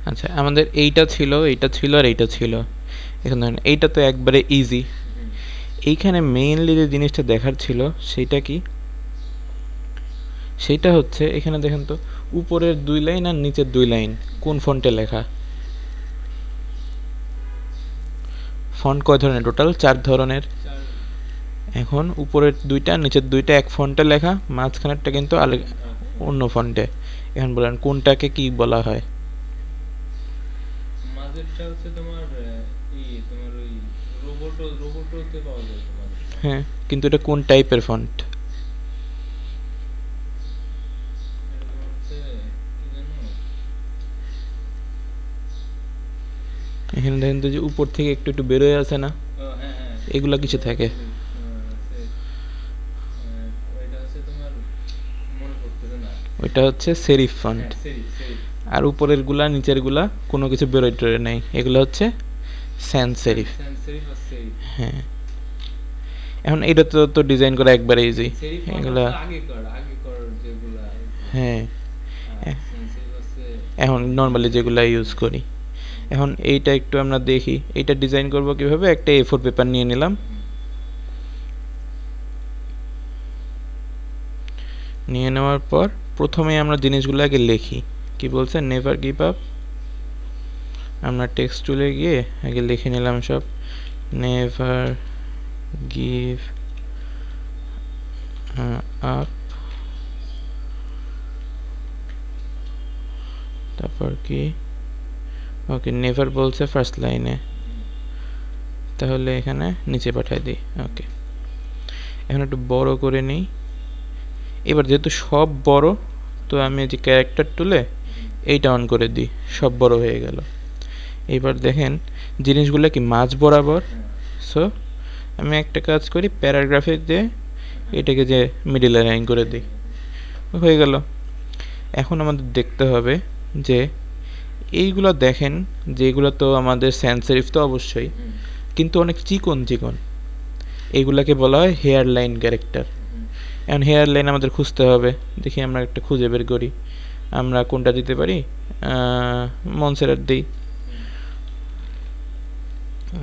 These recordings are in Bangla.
আচ্ছা, আমাদের এইটা ছিল, এইটা ছিল আর এইটা ছিল। এখন ধরেন এইটা তো একবারে ইজি। এইখানে মেইনলি যে জিনিসটা দেখার ছিল সেইটা কি, সেইটা হচ্ছে এখানে দেখেন তো উপরের 2 লাইন আর নিচের 2 লাইন কোন ফন্টে লেখা। ফন্ট কয় ধরনের? টোটাল 4 ধরনের। এখন উপরের 2টা নিচের 2টা এক ফন্টে লেখা, মাঝখানেরটা কিন্তু অন্য ফন্টে। এখন বলেন কোনটাকে কি বলা হয়? মাঝেরটা হচ্ছে তোমার তোমার ওই রোবোটোতে পাওয়া যায় তো মাঝেরটা। হ্যাঁ, কিন্তু এটা কোন টাইপের ফন্ট? এটা তোমার হচ্ছে কি জানো, এখানে দেখেন তো যে উপর থেকে একটু একটু বেরোয় আছে না, ও হ্যাঁ হ্যাঁ, এগুলা কিছু থাকে। ওইটা হচ্ছে তোমার মনে পড়তেছে না। ওইটা হচ্ছে সেরিফ ফন্ট। হ্যাঁ, সেরিফ সেরিফ। আর উপরের গুলা নিচের গুলা কোনো কিছু বেরোয় টেরোয় নেই, এগুলো হচ্ছে স্যান্স সেরিফ। সেরিফ আর সেরিফ। হ্যাঁ, এখন এটা তো ডিজাইন করা একবারে ইজি সেরিফ ফন্টটা এগুলা। তো আগেকার যেগুলা হইছে। হ্যাঁ, আর সেরিফ হচ্ছে এখন নর্মালি রিসেন্ট। যেগুলা ইউজ করি। এখন এইটা একটু আমরা দেখি এইটা ডিজাইন করব কিভাবে। একটা A4 পেপার নিয়ে নিলাম, নিয়ে নেওয়ার পর প্রথমে আমরা জিনিসগুলো আগে লিখি। কি বলছে? Never give up. আমরা টেক্সট টুলে গিয়ে আগে লিখে নিলাম সব। নেভার গিভ আপ, তারপর কি, ওকে নেভার বলছে ফার্স্ট লাইনে, তাহলে এখানে নিচে পাঠিয়ে দিই। ওকে, এখন একটু বড় করে নিই। এবার যেহেতু সব বড়, তো আমি যে ক্যারেক্টার টুলে এইটা অন করে দিই, সব বড় হয়ে গেল। এবার দেখেন জিনিসগুলো কি মাঝ বরাবর। সো আমি একটা কাজ করি, প্যারাগ্রাফে দিয়ে এটাকে যে মিডিল লাইন করে দিই, হয়ে গেল। এখন আমাদের দেখতে হবে যে এইগুলো দেখেন, যেগুলো তো আমাদের স্যান্স সেরিফ তো অবশ্যই, কিন্তু অনেক চিকন চিকন, এইগুলাকে বলা হয় হেয়ার লাইন ক্যারেক্টার। এখন হেয়ার লাইন আমাদের খুঁজতে হবে, দেখি আমরা একটা খুঁজে বের করি। আমরা কোনটা দিতে পারি? মনসেরাত দিই,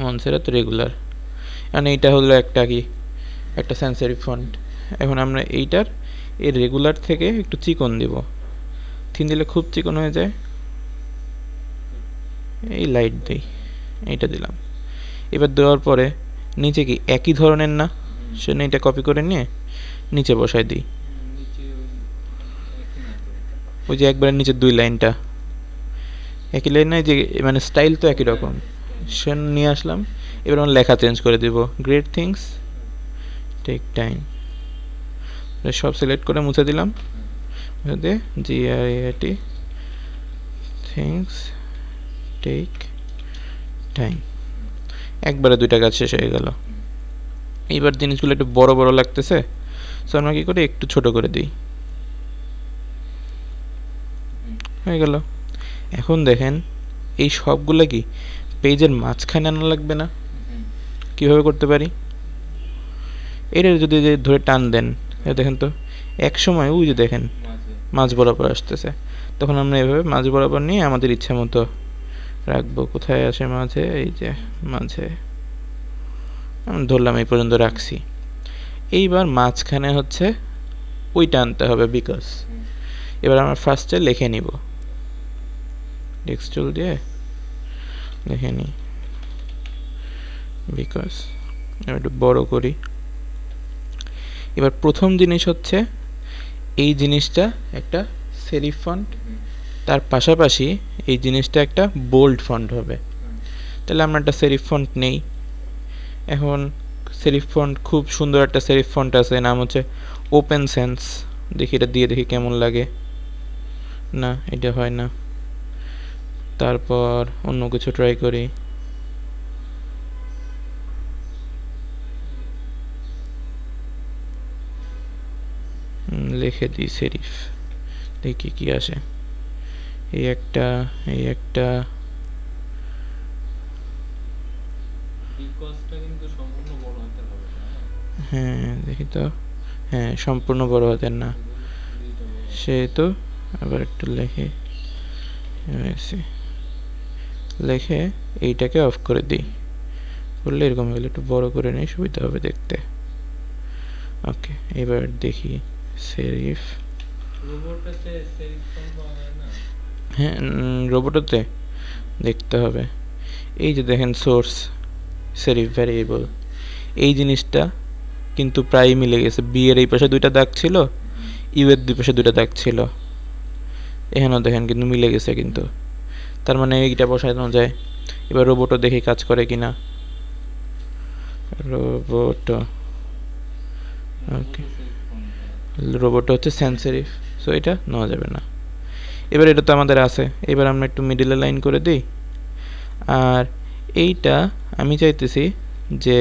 মনসেরাত রেগুলার। এখন এইটা হলো একটা কি, একটা স্যান্স সেরিফ ফন্ট। এখন আমরা এইটার এই রেগুলার থেকে একটু চিকন দিব, থিন দিলে খুব চিকন হয়ে যায়। এই লাইট দিই, এইটা দিলাম। এবার দেওয়ার পরে নিচে কি একই ধরনের না, সেজন্য এটা কপি করে নিয়ে নিচে বসাই দিই। নিচে ওই একই না তো। ওই যে একবারে নিচে 2 লাইনটা একই লাইন নাই যে, মানে স্টাইল তো একই রকম, সে নিয়ে আসলাম। এবার আমরা লেখা চেঞ্জ করে দিব, গ্রেট থিংস টেক টাইম। সব সিলেক্ট করে মুছে দিলাম, মুছে দিয়ে GREAT থিংস টেক টাইম। একবারে 2টা কাজ শেষ হয়ে গেল। এইবার জিনিসগুলো একটু বড় বড় লাগতেছে, সো আমরা কি করি, একটু ছোট করে দিই, হয়ে গেল। এখন দেখেন এই সবগুলো কি পেজের মাঝখানে আনা লাগবে না? কিভাবে করতে পারি? এটা যদি ধরে টান দেন, দেখেন তো এক সময় ওই যে দেখেন মাঝ বরাবর আসতেছে, তখন আমরা এভাবে মাঝ বরাবর নিয়ে আমাদের ইচ্ছা মতো রাখবো। কোথায় আসে মাঝে? এই যে মাঝে, আমি ধরলাম এই পর্যন্ত রাখছি। এইবার মাঝখানে হচ্ছে ওইটা আনতে হবে, বিকজ। এবার আমরা ফার্স্টে লিখে নিব, টেক্সট টুল দিয়ে লিখে নিই বিকজ। একটু বড় করি। এবার প্রথম জিনিস হচ্ছে এই জিনিসটা একটা সেরিফ ফন্ট, তার পাশাপাশি এই জিনিসটা একটা বোল্ড ফন্ট হবে। তাহলে আমরা একটা সেরিফ ফন্ট নেই। এখন সেরিফ ফন্ট, খুব সুন্দর একটা সেরিফ ফন্ট আছে, নাম হচ্ছে ওপেন সেন্স। দেখি এটা দিয়ে দেখি কেমন লাগে। না, এটা হয় না। তারপর অন্য কিছু ট্রাই করি, লিখে দিই সেরিফ, দেখি কি আসে। এই একটা, এই একটা, বিকজটা কিন্তু সম্পূর্ণ বড় হাতের হবে না। হ্যাঁ দেখি তো, হ্যাঁ সম্পূর্ণ বড় হাতের না, দুইটা বড়। সেহেতু আবার একটু লেখে। লিখে এইটাকে অফ করে দিই, করলে এরকম হলে একটু বড় করে নিই, সুবিধা হবে দেখতে। ওকে, এবার দেখি সেরিফ। রোবটতে সেরিফ ফন্ট পাওয়া যায় না? হ্যাঁ, রোবটতে দেখতে হবে। এই যে দেখেন সোর্স সেরিফ ভ্যারিয়েবল, এই জিনিসটা কিন্তু প্রায় মিলে গেছে। বি এর এই পাশে দুইটা দাগ ছিল, ইউ এর দুই পাশে দুইটা দাগ ছিল, এখানেও দেখেন কিন্তু মিলে গেছে কিন্তু। তার মানে এইটা বসানো যায়। এবার রোবটও দেখি কাজ করে কিনা। রোবট, ওকে, রোবট হচ্ছে সেন্সেরিফ, সো এটা নেওয়া যাবে না। এবার এটা তো আমাদের আছে, এবার আমরা একটু মিডিলে লাইন করে দিই। আর এইটা আমি চাইতেছি যে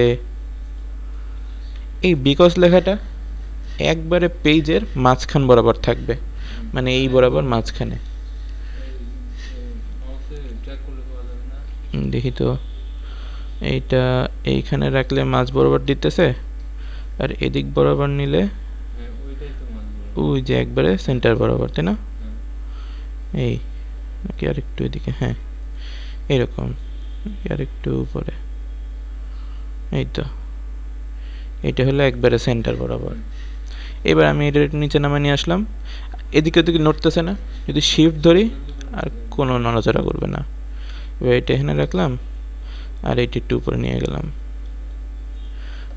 এই বিকজ লেখাটা একবারে পেজের মাঝখান বরাবর থাকবে, মানে এই বরাবর মাঝখানে। দেখি তো, এইটা এইখানে রাখলে মাঝ বরাবর দিতেছে, আর এদিক বরাবর নিলে ওই যে একবারে সেন্টার বরাবর, তাই না? এই নাকি আর একটু এদিকে, হ্যাঁ এরকম, আর একটু উপরে, এই তো, এটা হলো একবারে সেন্টার বরাবর। এবার আমি এটা নিচে নামে নিয়ে আসলাম, এদিকে ওদিকে নড়তেছে না, যদি শিফট ধরি আর কোনো নড়াচড়া করবে না। এবার এটা এখানে রাখলাম, আর এইটা একটু উপরে নিয়ে গেলাম,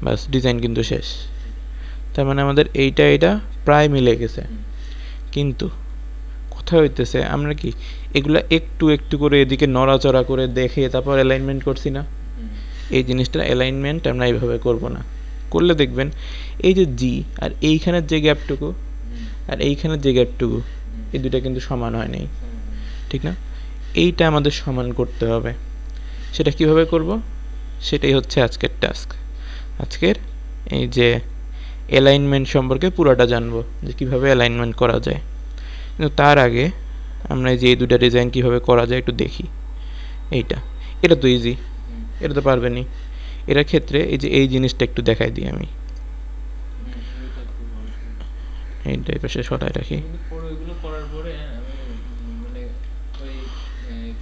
বাস ডিজাইন কিন্তু শেষ। তার মানে আমাদের এইটা প্রায় মিলে গেছে। কিন্তু কথা হইতেছে আমরা কি এগুলা একটু একটু করে এদিকে নড়াচড়া করে দেখে তারপর অ্যালাইনমেন্ট করছি না? এই জিনিসটা অ্যালাইনমেন্ট আমরা এইভাবে করব না। করলে দেখবেন এই যে জি আর এইখানের যে গ্যাপটুকু আর এইখানের যে গ্যাপটুকু, এই দুটা কিন্তু সমান হয় নাই, ঠিক না? এইটা আমাদের সমান করতে হবে। সেটা কিভাবে করব? সেটাই হচ্ছে আজকের টাস্ক। আজকের এই যে অ্যালাইনমেন্ট সম্পর্কে পুরোটা জানবো, যে কীভাবে অ্যালাইনমেন্ট করা যায়। কিন্তু তার আগে আমরা এই যে এই দুটা ডিজাইন কীভাবে করা যায় একটু দেখি। এটা তো ইজি, এটা তো পারবেনই। এটার ক্ষেত্রে এই যে এই জিনিসটা একটু দেখাই দিই আমি, এইটা এই পাশে সরাই রাখি। এগুলো করার পরে মানে ওই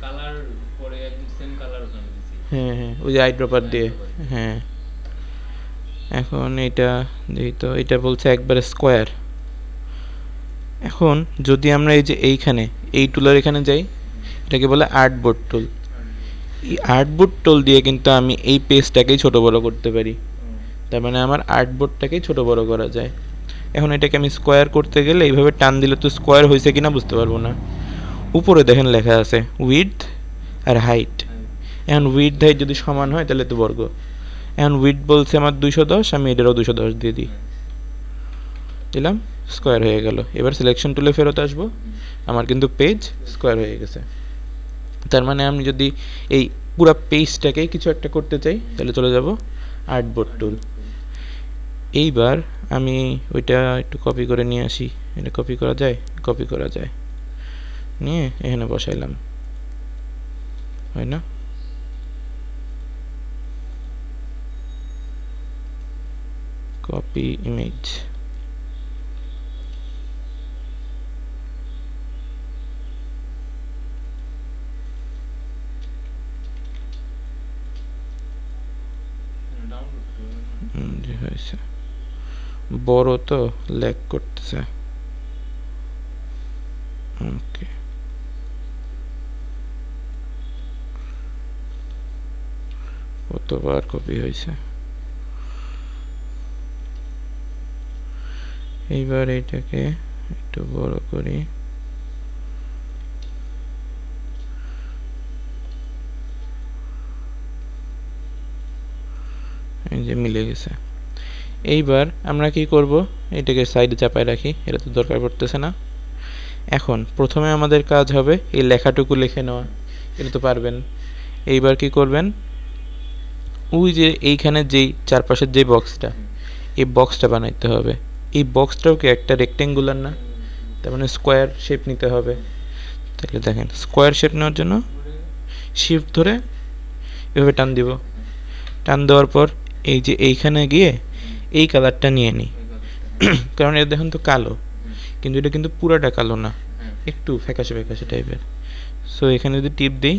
কালার পরে একদম সেম কালার ওখানে দিছি। হ্যাঁ হ্যাঁ, ওই যে আইড্রপার দিয়ে, হ্যাঁ। এখন এটা দেখি তো, এটা বলছে একবারে স্কোয়ার। এখন যদি আমরা এই যে এইখানে এই টুলের এখানে যাই, এটাকে বলে আর্টবোর্ড টুল। এই আর্টবোর্ড টুল দিয়ে কিন্তু আমি এই পেজটাকেই ছোট বড় করতে পারি। তার মানে আমার আর্টবোর্ডটাকেই ছোট বড় করা যায়। এখন এটাকে আমি স্কোয়ার করতে গেলে এইভাবে টান দিলে তো স্কোয়ার হয়েছে কিনা বুঝতে পারবো না। উপরে দেখেন লেখা আছে উইডথ আর হাইট। এখন উইডথ হাইট যদি সমান হয় তাহলে তো বর্গ। এখন উইডথ বলছে আমার 210, আমি এটারও 210 দিয়ে দিলাম, স্কোয়ার হয়ে গেল। এবার সিলেকশন টুলে ফেরত আসবো, আমার কিন্তু পেজ স্কোয়ার হয়ে গেছে। তার মানে আমি যদি এই পুরো পেজটাকে কিছু একটা করতে চাই তাহলে চলে যাব আর্টবোর্ড টুল। এইবার আমি ওইটা একটু কপি করে নিয়ে আসি। এটা কপি করা যায়? কপি করা যায়। নিয়ে এখানে বসাইলাম, হয় না? কপি ইমেজ, হয়েছে বড় তো ল্যাগ করতেছে। ওকে, কতবার কপি হয়েছে। এইবার এইটাকে একটু বড় করি, এই যে মিলে গেছে। এইবার আমরা কি করব, এটাকে সাইডে চাপায় রাখি, এটা তো দরকার পড়তেছে না। এখন প্রথমে আমাদের কাজ হবে এই লেখাটুকু লিখে নেওয়া, এটা তো পারবেন। এইবার কি করবেন, ওই যে এইখানে যেই চারপাশের যে বক্সটা, এই বক্সটা বানাইতে হবে। এই বক্সটাও কি একটা রেক্টেঙ্গুলার না? তার মানে স্কোয়ার শেপ নিতে হবে। তাহলে দেখেন স্কোয়ার শেপ নেওয়ার জন্য শিফট ধরে এভাবে টান দিব। টান দেওয়ার পর এই যে এইখানে গিয়ে এই কালারটা নিয়ে নিই, কারণ এটা দেখুন তো কালো, কিন্তু এটা কিন্তু পুরাটা কালো না, একটু ফ্যাকাশে ফ্যাকাশে টাইপের। সো এখানে যদি টিপ দিই,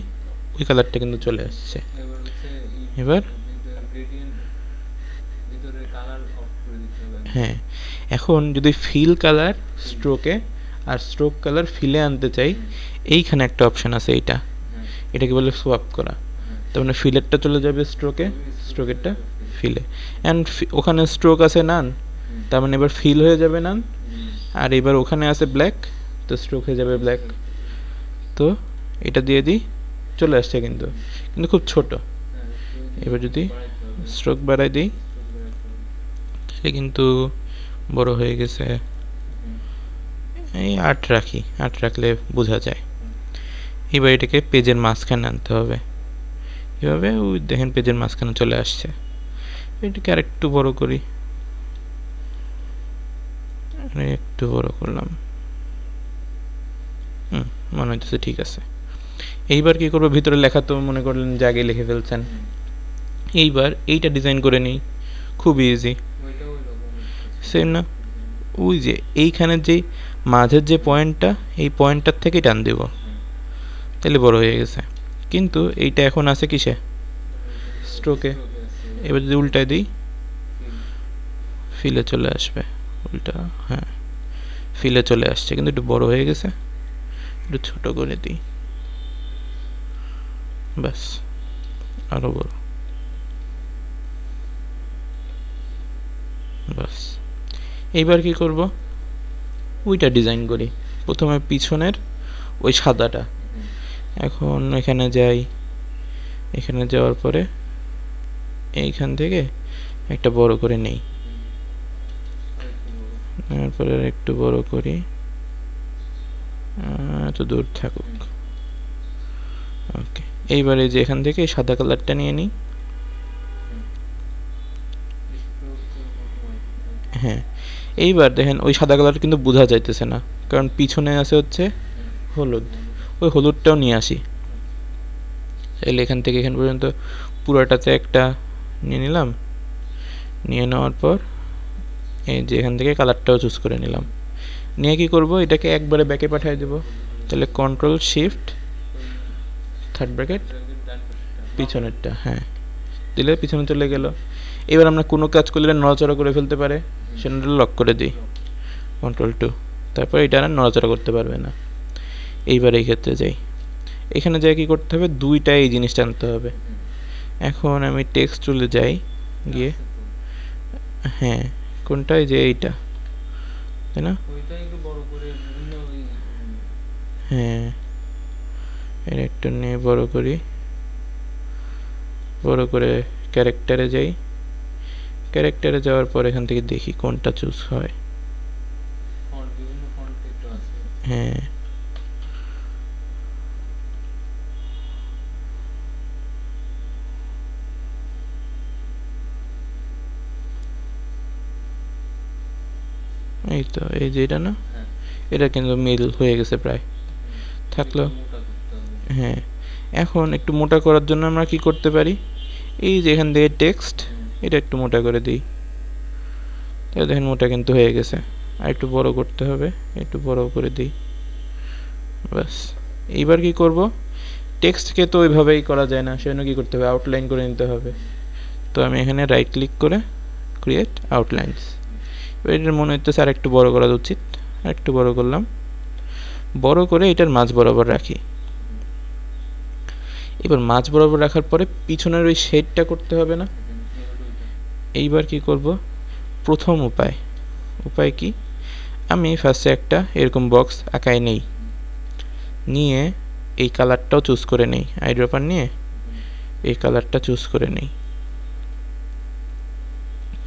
ওই কালারটা কিন্তু চলে আসছে। এবার হচ্ছে এবার গ্রেডিয়েন্ট ভিতরে কালার অফ করে দিতে হবে। হ্যাঁ, এখন যদি ফিল কালার স্ট্রোকে আর স্ট্রোক কালার ফিলে আনতে চাই, এইখানে একটা অপশান আছে এইটা, এটাকে বলে সোয়াপ করা। তার মানে ফিলেরটা চলে যাবে স্ট্রোকে, স্ট্রোকেরটা ফিলে। অ্যান্ড ওখানে স্ট্রোক আছে নান, তার মানে এবার ফিল হয়ে যাবে নান, আর এবার ওখানে আছে ব্ল্যাক, তো স্ট্রোক হয়ে যাবে ব্ল্যাক। তো এটা দিয়ে দিই, চলে আসছে কিন্তু, কিন্তু খুব ছোট। এবার যদি স্ট্রোক বাড়াই দিই তাহলে কিন্তু বড় হয়ে গেছে। এই 8 রাখি, 8 রাখলে বোঝা যায়। এবার এটাকে পেজের মাঝখানে আনতে হবে, এভাবে ওই দেখেন পেজের মাঝখানে চলে আসছে। এটাকে আর একটু বড় করি, একটু বড় করলাম, মনে হচ্ছে ঠিক আছে। এইবার কি করবো, ভিতরে লেখা তো মনে করলেন যে আগে লিখে ফেলছেন, এইবার এইটা ডিজাইন করে নিই, খুব ইজি। সেম না, ওই যে এইখানে যে মাঝের যে পয়েন্টটা, এই পয়েন্টটার থেকেই টান দেব, তাহলে বড় হয়ে গেছে। কিন্তু এইটা এখন আছে কিসে, স্ট্রোকে। এবার যদি উল্টায় দিই, ফিলে চলে আসবে, উল্টা, হ্যাঁ ফিলে চলে আসছে, কিন্তু একটু বড় হয়ে গেছে। একটু ছোট করে দিই, ব্যাস, আরো বড়, ব্যাস। এইবার কি করব, ওইটা ডিজাইন করি। প্রথমে পিছনের ওই সাদাটা, এখন এখানে যাই, এখানে যাওয়ার পরে এইখান থেকে একটা বড় করে নেই, তারপরে একটু বড় করি, এত দূর থাকুক। ওকে, এইবারে যে এখান থেকে সাদা কালারটা নিয়ে নিই। হ্যাঁ, এইবার দেখেন ওই সাদা কালার কিন্তু বোঝা যাইতেছে না, কারণ পিছনে আছে হচ্ছে হলুদ, ওই হলুদটাও নিয়ে আসি। তাহলে এখান থেকে এখান পর্যন্ত পুরোটাতে একটা নিয়ে নিলাম, নিয়ে নেওয়ার পর এই যে এখান থেকে কালারটাও চুজ করে নিলাম। নিয়ে কি করব, এটাকে একবারে ব্যাকে পাঠিয়ে দেব। তাহলে কন্ট্রোল শিফট থার্ড ব্র্যাকেট পিছনেরটা, হ্যাঁ দিলে পিছনে চলে গেল। এবার আমরা কোনো কাজ করলে নড়াচড়া করে ফেলতে পারে, সেটা লক করে দিই, কন্ট্রোল 2, তারপর এটা আর নড়াচড়া করতে পারবে না। এইবার এই ক্ষেত্রে যাই, এখানে যাই কি করতে হবে, দুইটা এই জিনিসটা আনতে হবে। এখন আমি টেক্সট টুলে যাই, গিয়ে হ্যাঁ কোনটা, এই যে এইটা, তাই না, হ্যাঁ এটা একটু নিয়ে বড় করি, বড় করে ক্যারেক্টারে যাই। ক্যারেক্টারে যাওয়ার পর এখান থেকে দেখি কোনটা চুজ হয়। হ্যাঁ, এই তো, এই যে এটা না, এটা কিন্তু মিল হয়ে গেছে প্রায়, থাকলো। হ্যাঁ, এখন একটু মোটা করার জন্য আমরা কি করতে পারি, এই যে এখান থেকে টেক্সট, এটা একটু মোটা করে দিই, তাহলে দেখেন মোটা কিন্তু হয়ে গেছে। আর একটু বড় করতে হবে, একটু বড় করে দিই, ব্যাস। এইবার কি করব, টেক্সটকে তো ওইভাবেই করা যায় না, সেজন্য কি করতে হবে, আউটলাইন করে নিতে হবে। তো আমি এখানে রাইট ক্লিক করে ক্রিয়েট আউটলাইনস, এটার মনে হচ্ছে আর একটু বড় করা উচিত, আর একটু বড় করলাম, বড় করে এটার মাঝ বরাবর রাখি। এবার মাঝ বরাবর রাখার পরে পিছনের ওই শেডটা করতে হবে না। এইবার কি করব, প্রথম উপায় কি, আমি ফার্স্টে একটা এরকম বক্স আঁকায় নেই, নিয়ে এই কালারটাও চুজ করে নেই, আইড্রপার নিয়ে এই কালারটা চুজ করে নেই।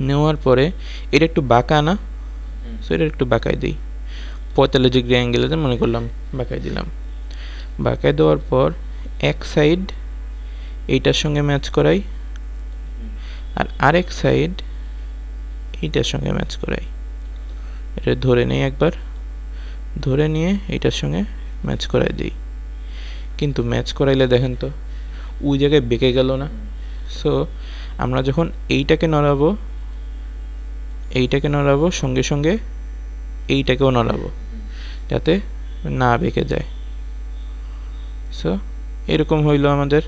নেওয়ার পরে এটা একটু বাঁকা না, সো এটা একটু বাঁকায় দিই, 45 ডিগ্রি অ্যাঙ্গেলে মনে করলাম বাঁকায় দিলাম। বাঁকায় দেওয়ার পর এক সাইড এইটার সঙ্গে ম্যাচ করাই, আর আরেক সাইড এইটার সঙ্গে ম্যাচ করাই। এটা ধরে নেই একবার, ধরে নিয়ে এইটার সঙ্গে ম্যাচ করাই দিই। কিন্তু ম্যাচ করাইলে দেখেন তো ওই জায়গায় বেঁকে গেল না। সো আমরা যখন এইটাকে নড়াবো, সঙ্গে সঙ্গে এইটাকেও নড়াবো, যাতে না বেঁকে যায়। সো এরকম হইলো আমাদের।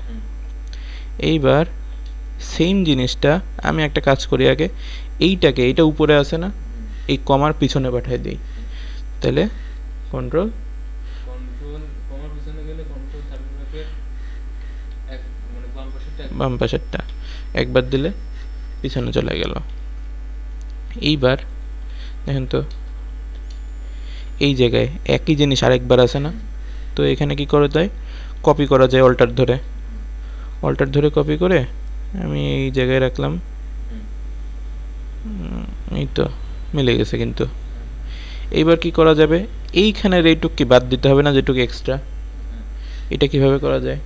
এইবার সেম জিনিসটা আমি একটা কাজ করি আগে, এইটা উপরে আছে না, এই কমার পিছনে পাঠিয়ে দিই। তাহলে কন্ট্রোল কমার পিছনে গেলে কন্ট্রোল 35 এর এক মানে বাম পাশেরটা একবার দিলে পিছনে চলে গেল। এইবার দেখেন তো এই জায়গায় একই জিনিস আরেকবার আছে না, তো এখানে কি করা যায়, কপি করা যায় অল্টার ধরে কপি করে আমি এই জায়গায় রাখলাম। এই তো মিলে গেছে। কিন্তু এইবার কি করা যাবে, এইখানের এইটুক কি বাদ দিতে হবে না, যেটুকু এক্সট্রা, এটা কিভাবে করা যায়।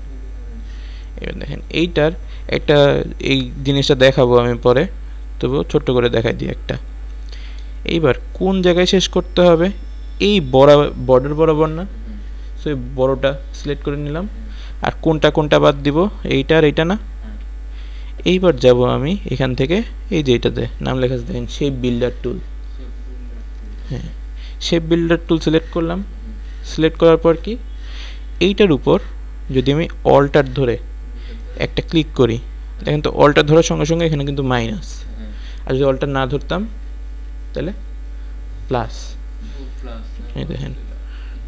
এবার দেখেন এইটার একটা এই জিনিসটা দেখাবো আমি পরে, তবু ছোট্ট করে দেখাই দিই একটা। এইবার কোন জায়গায় শেষ করতে হবে, এই বর্ডার বরাবর না, সো এই বড়টা সিলেক্ট করে নিলাম। আর কোনটা বাদ দিব, এইটা আর এইটা না। এইবার যাব আমি এখান থেকে এই যে এইটাতে নাম লেখা আছে দেখেন, শেপ বিল্ডার টুল। হ্যাঁ, শেপ বিল্ডার টুল সিলেক্ট করলাম। সিলেক্ট করার পর কি, এইটার উপর যদি আমি অল্টার ধরে একটা ক্লিক করি, দেখেন তো অল্টার ধরার সঙ্গে সঙ্গে এখানে কিন্তু মাইনাস, আর যদি অল্টার না ধরতাম তাহলে প্লাস। এই দেখেন,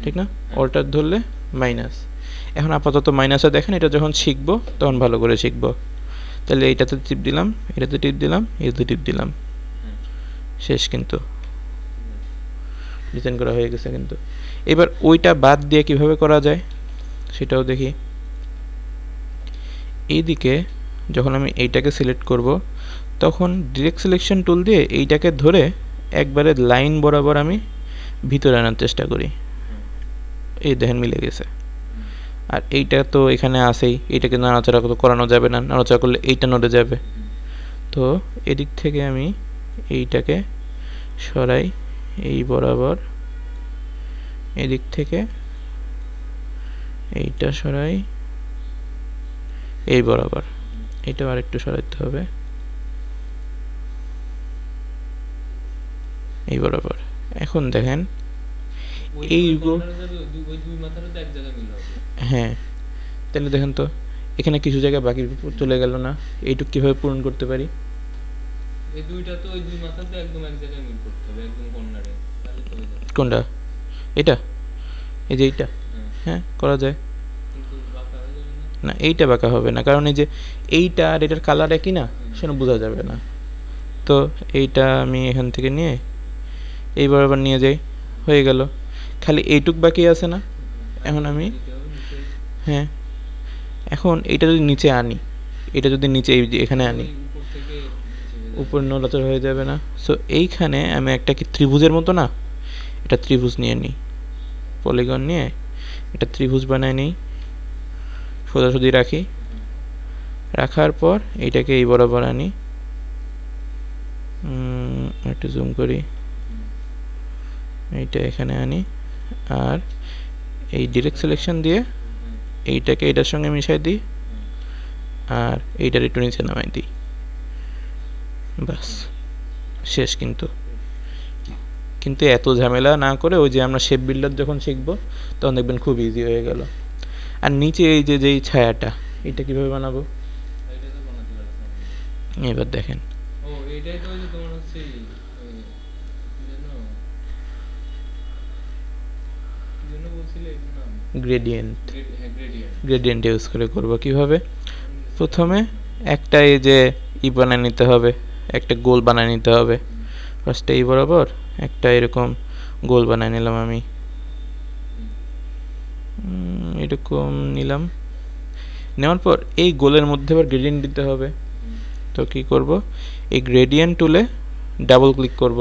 ঠিক না, অল্টার ধরলে মাইনাস। এখন আপাতত মাইনাসে দেখেন, এটা যখন শিখবো তখন ভালো করে শিখবো। তাহলে এইটাতে টিপ দিলাম, এটাতে টিপ দিলাম, এটাতে টিপ দিলাম, শেষ। কিন্তু ডিজাইন করা হয়ে গেছে। কিন্তু এবার ওইটা বাদ দিয়ে কিভাবে করা যায় সেটাও দেখি। এইদিকে যখন আমি এইটাকে সিলেক্ট করব, তখন ডিরেক্ট সিলেকশন টুল দিয়ে এইটাকে ধরে একবারে লাইন বরাবর আমি ভিতরে আনার চেষ্টা করি। এই দেখেন মিলে গেছে। আর এইটা তো এখানে আসেই, এইটাকে নাড়াচাড়া করানো যাবে না, নাড়াচাড়া করলে এইটা নড়ে যাবে। তো এদিক থেকে আমি এইটাকে সরাই এই বরাবর, এদিক থেকে এইটা সরাই এই বরাবর, এইটাও আর একটু সরাইতে হবে এই বরাবর। এখন দেখেন হ্যাঁ, তাহলে দেখেন তো এখানে কিছু জায়গায় বাকি চলে গেল না, এইটুক কিভাবে পূরণ করতে পারি। এই দুইটা তো ওই দুই মাথাতে একদম এক জায়গায় মিল করতে হবে, একদম কর্নারে, তাহলে চলে যাবে। কোনটা, এটা, এই যে এইটা, হ্যাঁ করা যায়। কিন্তু বাঁকা হয়ে যাবে না, এইটা বাঁকা হবে না, কারণ এই যে এইটা আর এটার কালার একই না, সেটা বোঝা যাবে না। তো এইটা আমি এখান থেকে নিয়ে এই বরাবর নিয়ে যাই, হয়ে গেল। খালি এইটুক বাকি আছে না, এখন আমি হ্যাঁ, এখন এইটা যদি নিচে আনি, এটা যদি নিচে এখানে আনি, উপর নড়াচড়া হয়ে যাবে না। সো এইখানে আমি একটা কি ত্রিভুজের মতো না, এটা ত্রিভুজ নিয়ে নিই, পলিগন নিয়ে এটা ত্রিভুজ বানায় নিই, সোজাসুজি রাখি। রাখার পর এইটাকে এই বরাবর আনি, একটু জুম করি, এইটা এখানে আনি, আর এই ডিরেক্ট সিলেকশন দিয়ে এইটাকে এটার সঙ্গে মিশাই দিই, আর এইটার একটু নিচে নামাই দিই, বাস শেষ। কিন্তু এত ঝামেলা না করে ওই যে আমরা শেপ বিল্ডার যখন শিখবো তখন দেখবেন খুব ইজি হয়ে গেল। আর নিচে এই যে যেই ছায়াটা, এটা কিভাবে বানাবো এবার দেখেন। গ্রেডিয়েন্ট ইউজ করে করবো কিভাবে, প্রথমে একটা এই যে বানিয়ে নিতে হবে, একটা গোল বানিয়ে নিতে হবে। ফার্স্টে এই বরাবর একটা এরকম গোল বানিয়ে নিলাম আমি, এরকম নিলাম। নেওয়ার পর এই গোলের মধ্যে আবার গ্রেডিয়েন্ট দিতে হবে। তো কি করব, এই গ্রেডিয়েন্ট টুলে ডাবল ক্লিক করব।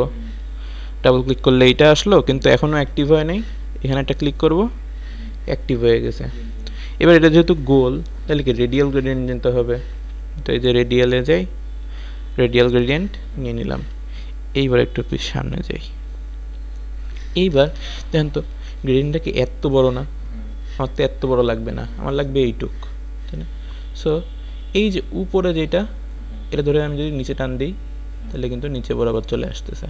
ডাবল ক্লিক করলে এইটা আসলো, কিন্তু এখনও অ্যাক্টিভ হয় নাই। এখানে একটা ক্লিক করব, অ্যাক্টিভ হয়ে গেছে। এবার এটা যেহেতু গোল, তাহলে কি রেডিয়াল গ্রেডিয়েন্ট নিতে হবে। তো এই যে রেডিয়ালে যাই, রেডিয়াল গ্রেডিয়েন্ট নিয়ে নিলাম। এইবার একটু সামনে যাই। এইবার দেখেন তো গ্রেডিয়েন্টটা কি এত বড় না, আমার তো এত বড় লাগবে না, আমার লাগবে এইটুক, তাই না। সো এই যে উপরে যেটা, এটা ধরে আমি যদি নিচে টান দিই তাহলে কিন্তু নিচে বরাবর চলে আসতেছে।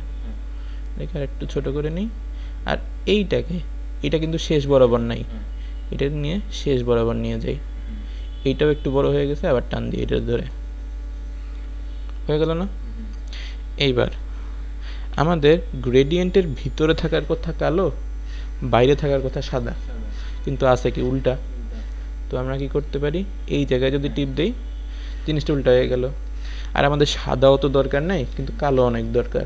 দেখে আর একটু ছোট করে নিই। আর এইটাকে, এটা কিন্তু শেষ বরাবর নাই, এটা নিয়ে শেষ বরাবর নিয়ে যাই। এইটাও একটু বড় হয়ে গেছে, আবার টান দিয়ে এটা ধরে হয়ে গেল না? এইবার আমাদের গ্রেডিয়েন্টের ভিতরে থাকার কথা কালো, বাইরে থাকার কথা সাদা, কিন্তু আছে কি উল্টা। তো আমরা কি করতে পারি, এই জায়গায় যদি টিপ দেই জিনিসটা উল্টা হয়ে গেল। আর আমাদের সাদাও তো দরকার নাই, কিন্তু কালো অনেক দরকার।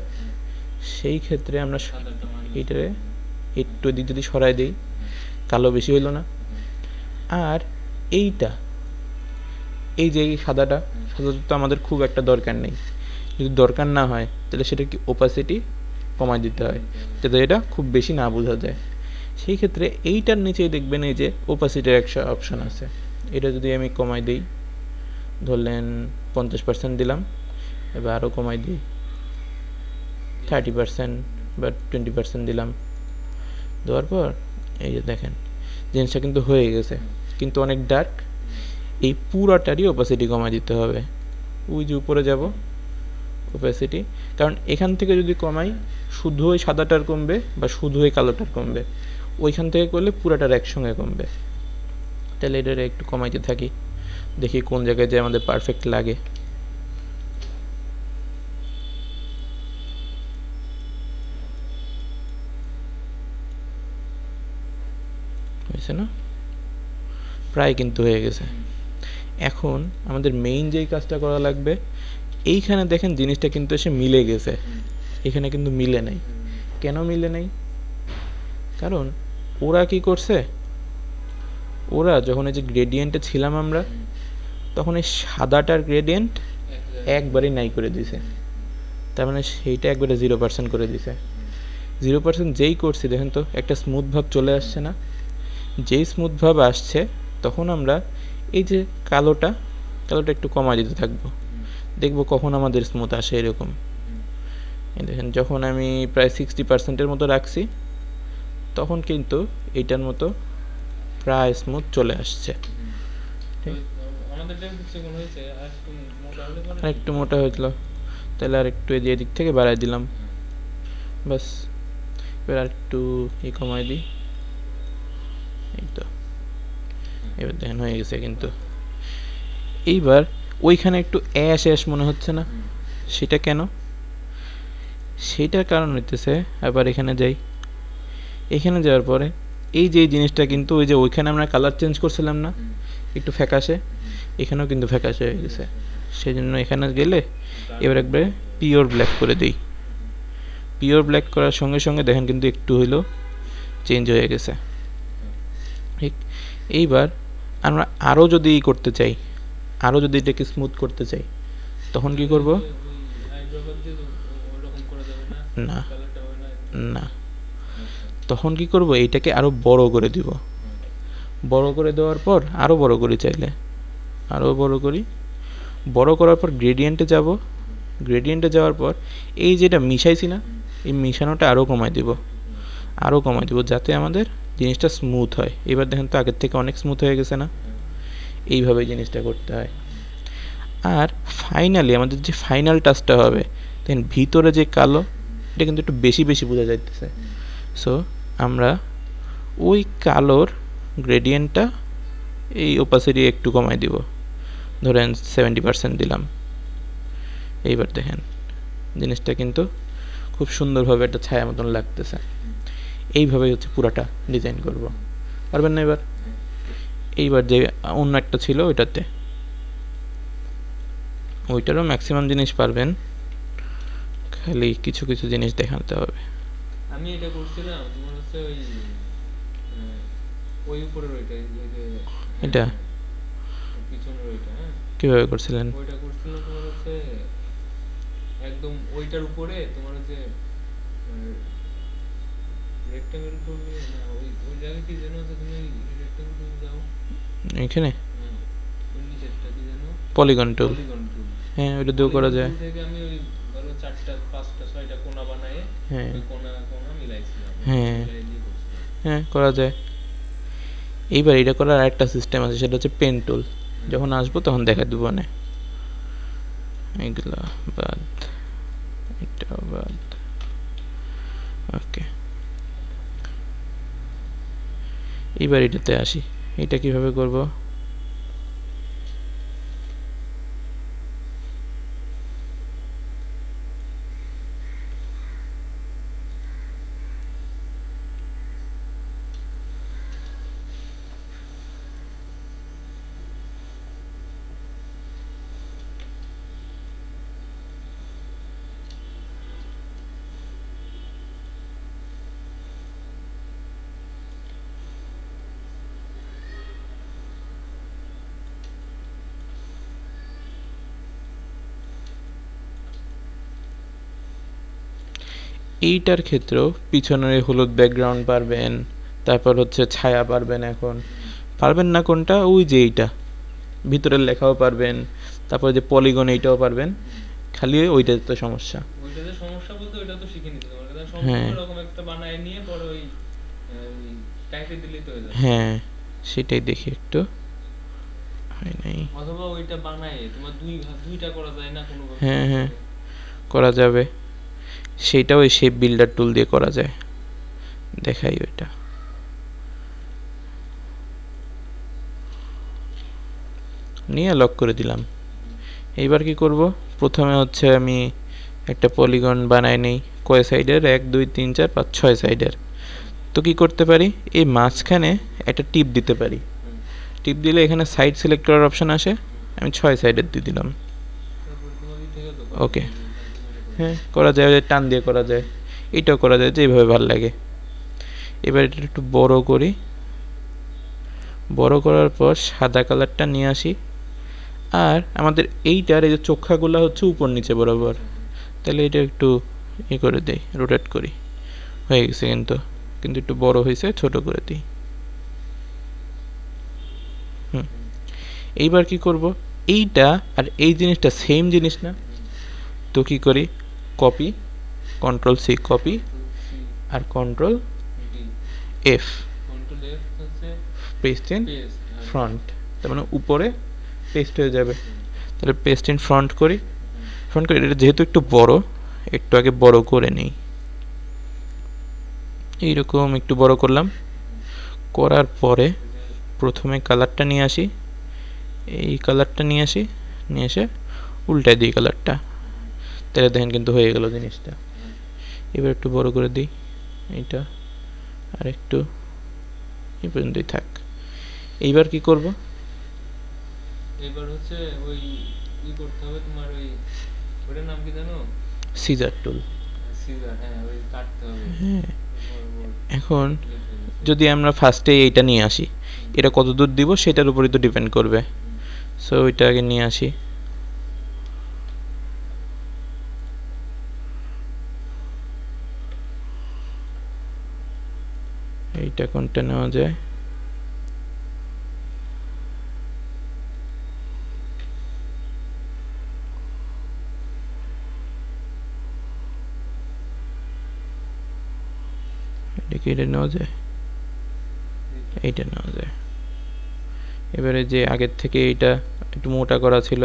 সেই ক্ষেত্রে আমরা এইটারে একটু দিক যদি সরাই দিই, কালো বেশি হইল না। আর এইটা, এই যে সাদাটা, সাদাটা তো আমাদের খুব একটা দরকার নেই। যদি দরকার না হয় তাহলে সেটা কি ওপাসিটি কমায় দিতে হয়, যাতে এটা খুব বেশি না বোঝা যায়। সেই ক্ষেত্রে এইটার নিচেই দেখবেন এই যে ওপাসিটির একটা অপশান আছে। এটা যদি আমি কমাই দিই, ধরলেন 50% দিলাম, এবার আরও কমাই দিই 30% বা 20% দিলাম। দেওয়ার পর এই যে দেখেন জিনিসটা কিন্তু হয়ে গেছে, কিন্তু অনেক ডার্ক। এই পুরাটারই ওপাসিটি কমায় দিতে হবে। ওই যে উপরে যাব ওপাসিটি, কারণ এখান থেকে যদি কমাই শুধু ওই সাদাটার কমবে বা শুধু ওই কালোটার কমবে, ওইখান থেকে করলে পুরাটার একসঙ্গে কমবে। তাহলে এটারে একটু কমাইতে থাকি, দেখি কোন জায়গায় যে আমাদের পারফেক্ট লাগে। হয়েছে না? প্রায় কিন্তু হয়ে গেছে। এখন আমাদের মেইন যেই কাজটা করা লাগবে, এইখানে দেখেন জিনিসটা কিন্তু এসে মিলে গেছে, এখানে কিন্তু মিলে নাই। কেন মিলে নাই? কারণ ওরা কি করছে, ওরা যখন এই যে গ্রেডিয়েন্টে ছিলাম আমরা, তখন এই সাদাটার গ্রেডিয়েন্ট একবারেই নাই করে দিছে। তার মানে সেইটা একবারে 0% করে দিছে। 0% যেই করছি দেখেন তো একটা স্মুথ ভাব চলে আসছে না? যেই স্মুথ ভাব আসছে তখন আমরা এই যে কালোটা একটু কমায় দিতে থাকবো, দেখবো কখন আমাদের স্মুথ আসে এরকম। এই দেখেন যখন আমি প্রায় 60%-এর মতো রাখছি, তখন কিন্তু এইটার মতো প্রায় স্মুথ চলে আসছে। আর একটু মোটা হয়েছিল, তাহলে আর একটু এদিক থেকে বাড়াই দিলাম, বাস। এবার আর একটু কমাই দিই, এই তো। এবার দেখেন হয়ে গেছে। কিন্তু এইবার ওইখানে একটু অ্যাশ অ্যাশ মনে হচ্ছে না? সেটা কেন? সেটার কারণ হইতেছে, আবার এখানে যাই, এখানে যাওয়ার পরে এই যে জিনিসটা কিন্তু ওই যে ওইখানে আমরা কালার চেঞ্জ করছিলাম না একটু ফ্যাকাশে, এখানেও কিন্তু ফ্যাকাশে হয়ে গেছে। সেই জন্য এখানে গেলে এবার একবারে পিওর ব্ল্যাক করে দিই। পিওর ব্ল্যাক করার সঙ্গে সঙ্গে দেখেন কিন্তু একটু হইলেও চেঞ্জ হয়ে গেছে। ঠিক এইবার আমরা আরও যদি করতে চাই, আরও যদি এটাকে স্মুথ করতে চাই, তখন কি করব? না না, তখন কি করব, এইটাকে আরও বড় করে দিব। বড় করে দেওয়ার পর আরও বড় করি, চাইলে আরও বড় করি। বড় করার পর গ্রেডিয়েন্টে যাব। গ্রেডিয়েন্টে যাওয়ার পর এই যেটা মিশাইছি না, এই মিশানোটা আরও কমাই দিব, আরও কমাই দিব, যাতে আমাদের জিনিসটা স্মুথ হয়। এবার দেখেন তো আগের থেকে অনেক স্মুথ হয়ে গেছে না? এইভাবে জিনিসটা করতে হয়। আর ফাইনালি আমাদের যে ফাইনাল টাচটা হবে, দেখেন ভিতরে যে কালো, এটা কিন্তু একটু বেশি বেশি বোঝা যাইতেছে। সো আমরা ওই কালোর গ্রেডিয়েন্টটা এই ওপাসিটি একটু কমাই দিব, ধরেন 70% দিলাম। এইবার দেখেন জিনিসটা কিন্তু খুব সুন্দরভাবে একটা ছায়া মতন লাগতেছে। এইভাবেই হচ্ছে পুরাটা ডিজাইন করব। পারবেন না? এইবার যে অন্য একটা ছিল ওইটাতে, ওইটারও ম্যাক্সিমাম জিনিস পারবেন, খালি কিছু কিছু জিনিস দেখাতে হবে। আমি এটা করছিলাম তোমার হচ্ছে ওই উপরের ওইটা, এটা পিছনের ওইটা, হ্যাঁ কিভাবে করছিলেন? ওইটা করছিলাম তোমার হচ্ছে একদম ওইটার উপরে তোমার হচ্ছে রেক্টাঙ্গেল টুল নিয়ে, না ওই ওই জায়গায় কি যেন আছে, তুমি রেক্টাঙ্গেল টুল দাও এখানে ওই নিচেরটা কি যেন, পলিগন টুল। Polygon tool. হ্যাঁ, ওইটা দিয়েও করা যায়। থেকে আমি ওই ধরো 4টা 5টা 6টা কোণা বানায়ে হ্যাঁ ওই কোণা কোণা মিলাইছিলাম, হ্যাঁ মিলাই দিয়ে করছিলাম। হ্যাঁ, করা যায়। এইবার এটা করার আরেকটা সিস্টেম আছে, সেটা হচ্ছে পেন টুল। যখন আসবো তখন দেখা দেবো না। এগুলো বাদ, এটা বাদ। ওকে, এইবার এটাতে আসি। এটা কিভাবে করব? এইটার ক্ষেত্রেও পিছনের হলুদ ব্যাকগ্রাউন্ড পারবেন, তারপর হচ্ছে ছায়া পারবেন। এখন পারবেন না কোনটা, ওই যে এইটা ভিতরের লেখাও পারবেন, তারপর যে পলিগন এইটাও পারবেন, খালি ওইটাতে তো সমস্যা। ওইটাতে সমস্যা বলতে ওইটা তো শিখে নিতে তোমার কাছে সম্পূর্ণ হ্যাঁ এরকম একটা বানায় নিয়ে পরে ওই টাইপে দিলেই তো হয়ে যাবে। হ্যাঁ সেটাই দেখি একটু, হয় নাই। অথবা ওইটা বানায় তোমার দুইটা করা যায় না কোনো হ্যাঁ হ্যাঁ করা যাবে, সেইটাও ওই শেপ বিল্ডার টুল দিয়ে করা যায়, দেখাই ওইটা। নিয়ে লক করে দিলাম। এইবার কি করব, প্রথমে হচ্ছে আমি একটা পলিগন বানাই নেই, কয় সাইডের, 1 2 3 4 5 6 সাইডের। তো কি করতে পারি, এই মাঝখানে একটা টিপ দিতে পারি। টিপ দিলে এখানে সাইড সিলেক্ট করার অপশন আসে, আমি 6 সাইডের দিয়ে দিলাম। ওকে হ্যাঁ করা যায়, ওই টান দিয়ে করা যায়, এটাও করা যায়, যেভাবে ভালো লাগে। এবার এটা একটু বড় করি, বড় করার পর সাদা কালারটা নিয়ে আসি। আর আমাদের এইটার এই যে চোখাগুলো হচ্ছে উপর নিচে বরাবর, তাহলে এটা একটু করে দেই, রোটেট করি, হয়ে গেছে। কিন্তু একটু বড় হয়েছে, ছোট করে দিই। এইবার কি করব, এইটা আর এই জিনিসটা সেম জিনিস না, তো কি করি, কপি, কন্ট্রোল সি কপি, আর control F paste in front, তার মানে উপরে পেস্ট হয়ে যাবে। তাহলে পেস্ট ইন ফ্রন্ট করি, এটা যেহেতু একটু বড়, একটু আগে বড় করে নেই, এইরকম একটু বড় করলাম। করার পরে প্রথমে কালারটা নিয়ে আসি, এই কালারটা নিয়ে আসি, নিয়ে এসে উল্টায় দিই কালারটা, তাহলে দেখেন কিন্তু হয়ে গেল জিনিসটা। এবার একটু বড় করে দিই এইটা, আর একটু এই পর্যন্তই থাক। এইবার কি করব, এবার হচ্ছে ওই ই করতে হবে তোমার, ওই ওটার নাম কি জানো, সিজার টুল। সিজার, হ্যাঁ ওই কাটতে হবে। হ্যাঁ এখন যদি আমরা ফার্স্টে এইটা নিয়ে আসি, এটা কত দূর দিব সেটার উপরই তো ডিপেন্ড করবে। সো ওইটা আগে নিয়ে আসি, এইটা কোনটা নেওয়া যায়, এটা কি, এটা নেওয়া যায়, এইটা নেওয়া যায়। এবারে যে আগের থেকে এইটা একটু মোটা করা ছিল,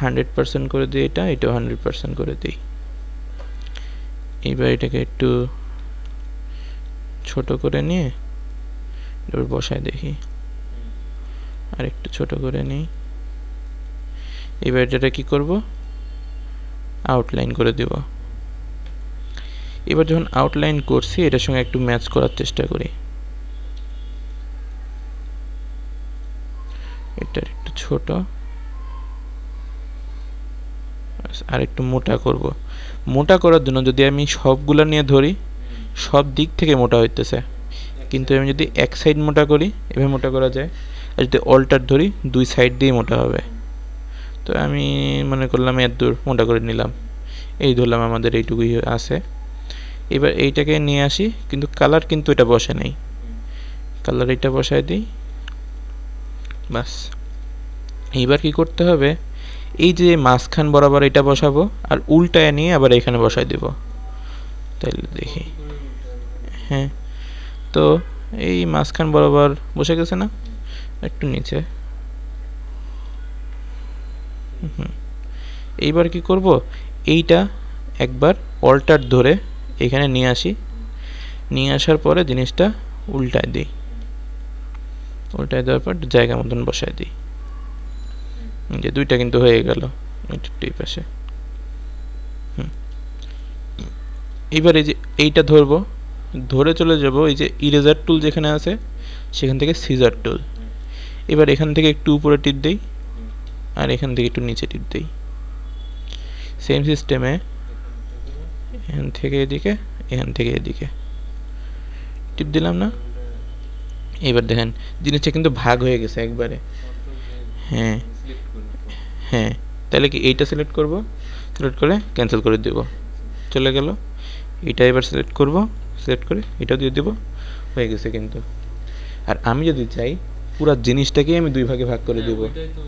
100% করে দিই, এটাও 100% করে দিই। এইবার এটাকে একটু ছোট করে নিয়ে এবার বসায় দেখি, আর একটু ছোট করে নিই। এবার এটা কি করব, আউটলাইন করে দেব। এবার যখন আউটলাইন করছি, এটার সঙ্গে একটু ম্যাচ করার চেষ্টা করি। এটা একটু ছোট, আর একটু মোটা করব। মোটা করার জন্য যদি আমি সবগুলা নিয়ে ধরি, সব দিক থেকে মোটা হইতেছে, কিন্তু আমি যদি এক সাইড মোটা করি, এভাবে মোটা করা যায়। আর যদি অল্টার ধরি, দুই সাইড দিয়ে মোটা হবে। তো আমি মনে করলাম এত দূর মোটা করে নিলাম, এই ধরলাম, আমাদের এইটুকুই আছে। এবার এইটাকে নিয়ে আসি, কিন্তু কালার কিন্তু এটা বসে নেই, কালার এটা বসায় দিই, বাস। এইবার কি করতে হবে, এই যে মাঝখান বরাবর এটা বসাবো, আর উল্টায় নিয়ে আবার এখানে বসায় দেব, তাইলে দেখি। হ্যাঁ তো এই মাঝখান বরাবর বসে গেছে না, একটু নিচে। এইবার কি করব, এইটা একবার অল্টার ধরে এখানে নিয়ে আসি, নিয়ে আসার পরে জিনিসটা উল্টায় দিই, উল্টায় দেওয়ার পর জায়গা মতন বসায় দিই। যে দুইটা কিন্তু হয়ে গেল, এই পাশে। এইবার এই যে এইটা ধরবো, ধরে চলে যাব এই যে ইরেজার টুল যেখানে আছে, সেখান থেকে সিজার টুল। এবার এখান থেকে একটু উপরে টিপ দেই, আর এখান থেকে একটু নিচে টিপ দেই, সেম সিস্টেমে এখান থেকে এদিকে, এখান থেকে এদিকে টিপ দিলাম না। এবার দেখেন জিনিসটা কিন্তু ভাগ হয়ে গেছে একবারে। হ্যাঁ হ্যাঁ, তাহলে কি এইটা সিলেক্ট করব, সিলেক্ট করে ক্যান্সেল করে দেব, চলে গেল। এটা এবার সিলেক্ট করব, সিলেক্ট করে এটাও দিয়ে দেবো, হয়ে গেছে কিন্তু। আর আমি যদি চাই পুরো জিনিসটাকে আমি দুই ভাগে ভাগ করে হ্যাঁ, দেব, ওইটাই তো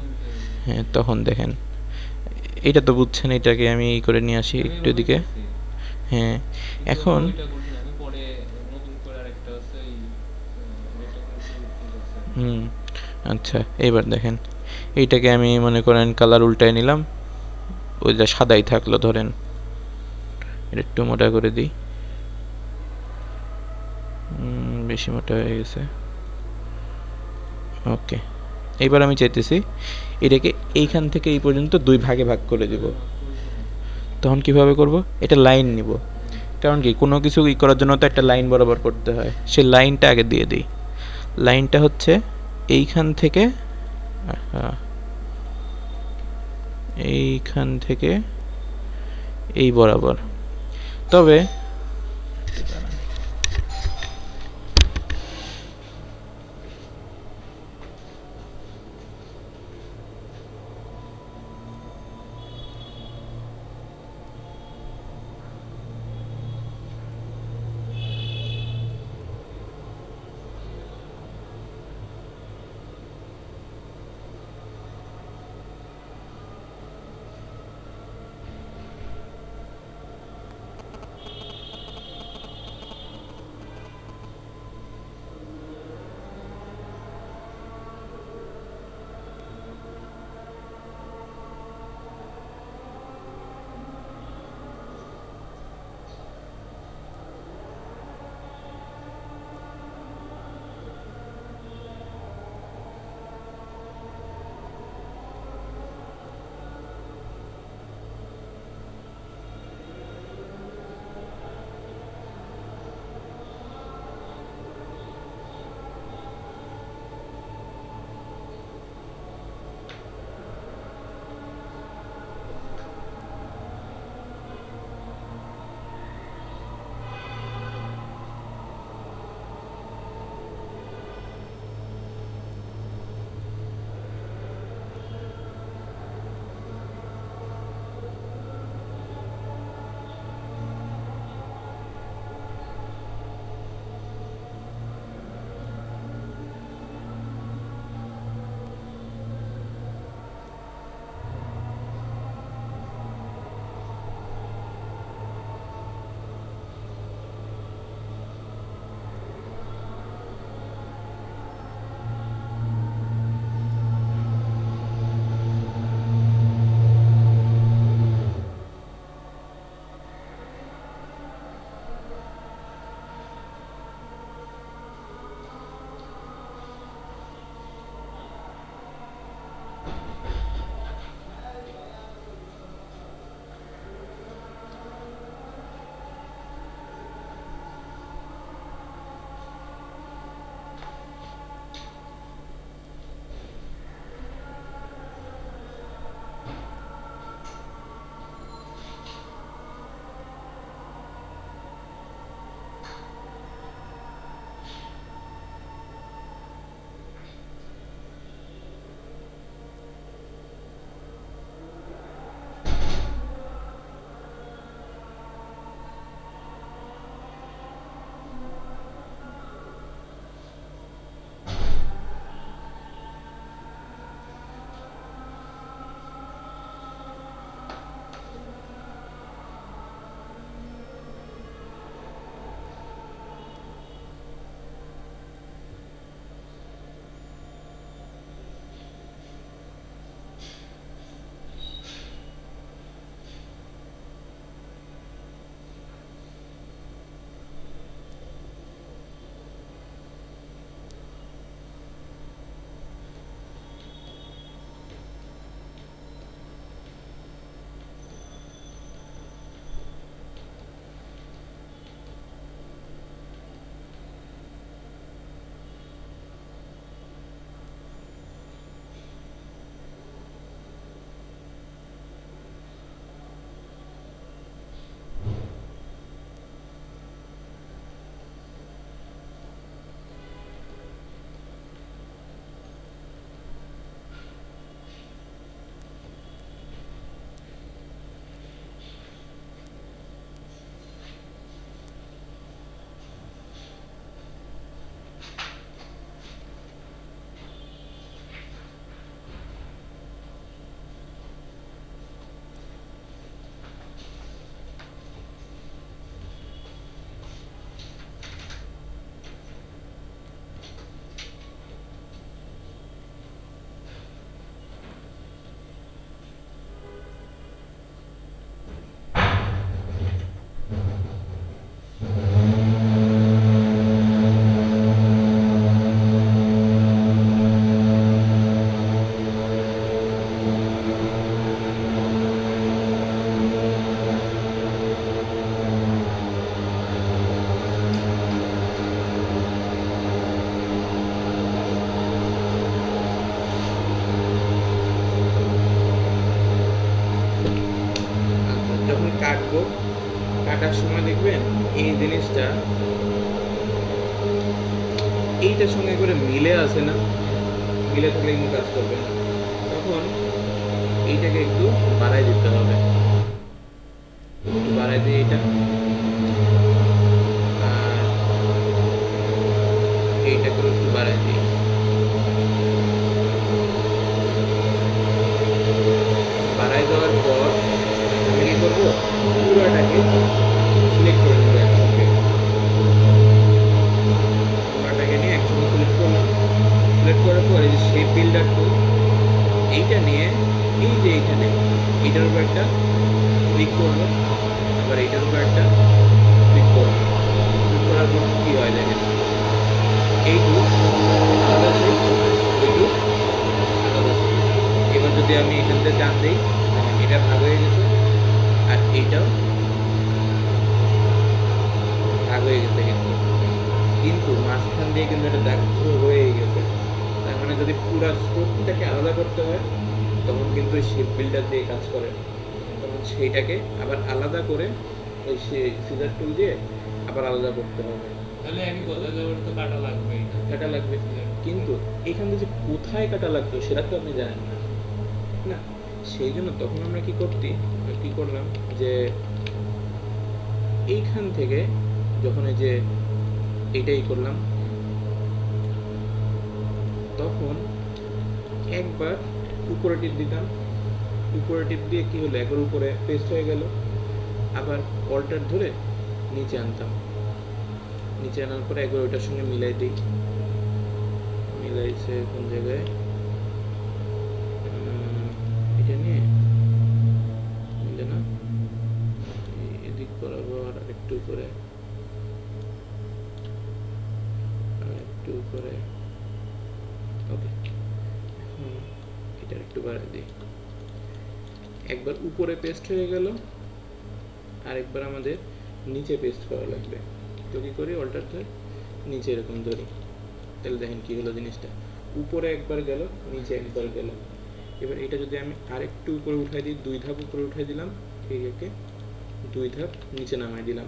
হ্যাঁ তখন দেখেন এটা তো বুঝছেন, এটাকে আমি এই করে নিয়ে আসি আমি একটু এভাবেই এদিকে। করছি। হ্যাঁ কিন্তু এখন ওইটা করছি না, আমি পরে নতুন করে আরেকটা আছে এই এটা করেছি ঠিক আছে। হুম, আচ্ছা এইবার দেখেন এইটাকে আমি মনে করেন কালার উল্টায় নিলাম, ওইটা সাদাই থাকলো ধরেন, এটা একটু মোটা করে দিই, বেশি মোটা হয়ে গেছে। ওকে, এইবার আমি চাইতেছি এটাকে এইখান থেকে এই পর্যন্ত দুই ভাগে ভাগ করে দিব। তখন কিভাবে করব, এটা লাইন নিব, কারণ কি কোনো কিছু ই করার জন্য তো একটা লাইন বরাবর করতে হয়, সেই লাইনটা আগে দিয়ে দিই। লাইনটা হচ্ছে এইখান থেকে, এইখান থেকে এই বরাবর। তবে কাটার সময় দেখবেন এই জিনিসটা এইটার সঙ্গে করে মিলে আসে না, মিলে থাকলে কিন্তু কাজ করবে না। তখন এইটাকে একটু বাড়াই দিতে হবে, একটু বাড়াই দিয়ে এটা, আর এইটাকেও একটু বাড়াই দিই। বাড়াই দেওয়ার পর আমি কি করবো, পুরোটাকে সিলেক্ট করে নেবো একসঙ্গে, পুরোটাকে নিয়ে একসঙ্গে সিলেক্ট করলাম। সিলেক্ট করার পর এই যে শেপ বিল্ডার টুল, এইটা নিয়ে এই যে এইখানে এইটার উপর একটা ক্লিক করবো, আবার এইটার উপর একটা ক্লিক করবো। ক্লিক করার পর কি হয় দেখেন, এইটু আলাদা shape, ওইটু আলাদা shape। এবার যদি আমি এখান থেকে টান দিই, দেখেন এটা ভাগ হয়ে গেছে, আর এইটাও ভাগ হয়ে গেছে, কিন্তু কিন্তু মাঝখান দিয়ে কিন্তু একটা দাগ রয়ে গেছে। তার মানে যদি পুরো স্ট্রোকটাকে আলাদা করতে হয় তখন কিন্তু শেপ বিল্ডার দিয়ে কাজ করে, তখন সেইটাকে আবার আলাদা করে ওই সিজার টুল দিয়ে আবার আলাদা করতে হবে। তাহলে আমি কোথায় যাবো তো কাটা লাগবেই না। কাটা লাগবে, কিন্তু এখান থেকে যে কোথায় কাটা লাগতো সেটা তো আপনি জানেন না, না? সেই জন্য তখন আমরা কি করলাম যে এইখান থেকে যখন এই যে এইটাই করলাম, তখন একবার উপরে টিপ দিতাম, উপরে টিপ দিয়ে কি হলো, একবার উপরে পেস্ট হয়ে গেল, আবার অল্টার ধরে নিচে আনতাম, নিচে আনার পরে একবার ওইটার সঙ্গে মিলাই দিই। মিলাইছে কোন জায়গায়, এটা নিয়ে মিলে না, এদিক বরাবর একটু করে, আর একটু করে, ওকে। এখন এটার একটু বাড়াই দিই, একবার উপরে পেস্ট হয়ে গেল, আরেকবার আমাদের নিচে পেস্ট করা লাগবে। তো কি করি, অল্টার ধরে নিচে এরকম ধরি, তাহলে দেখেন কি হলো জিনিসটা, উপরে একবার গেল, নিচে একবার গেল। এবার এটা যদি আমি আরেকটু উপরে উঠাই দিই, 2 ধাপ উপরে উঠাই দিলাম, এইটাকে 2 ধাপ নিচে নামাই দিলাম।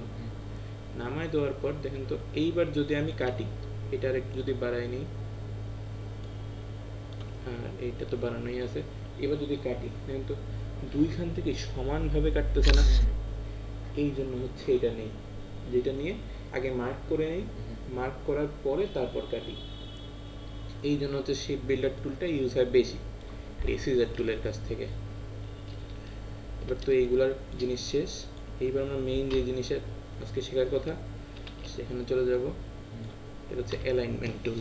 নামাই দেওয়ার পর দেখেন তো, এইবার যদি আমি কাটি, এটা আরেকটু যদি বাড়াই নিই, আর এইটা তো বাড়ানোই আছে, এবার যদি কাটি দেখেন তো দুইখান থেকে সমানভাবে কাটতেছে না, এই জন্য হচ্ছে এটা নেই, যেটা নিয়ে আগে মার্ক করে নেই, মার্ক করার পরে তারপর কাটি। এই জন্য হচ্ছে শেপ বিল্ডার টুলটা ইউজ হয় বেশি এই সিজার টুলের কাছ থেকে। এবার তো এইগুলার জিনিস শেষ, এইবার আমরা মেইন যে জিনিসের আজকে শেখার কথা সেখানে চলে যাব। এটা হচ্ছে অ্যালাইনমেন্ট টুল।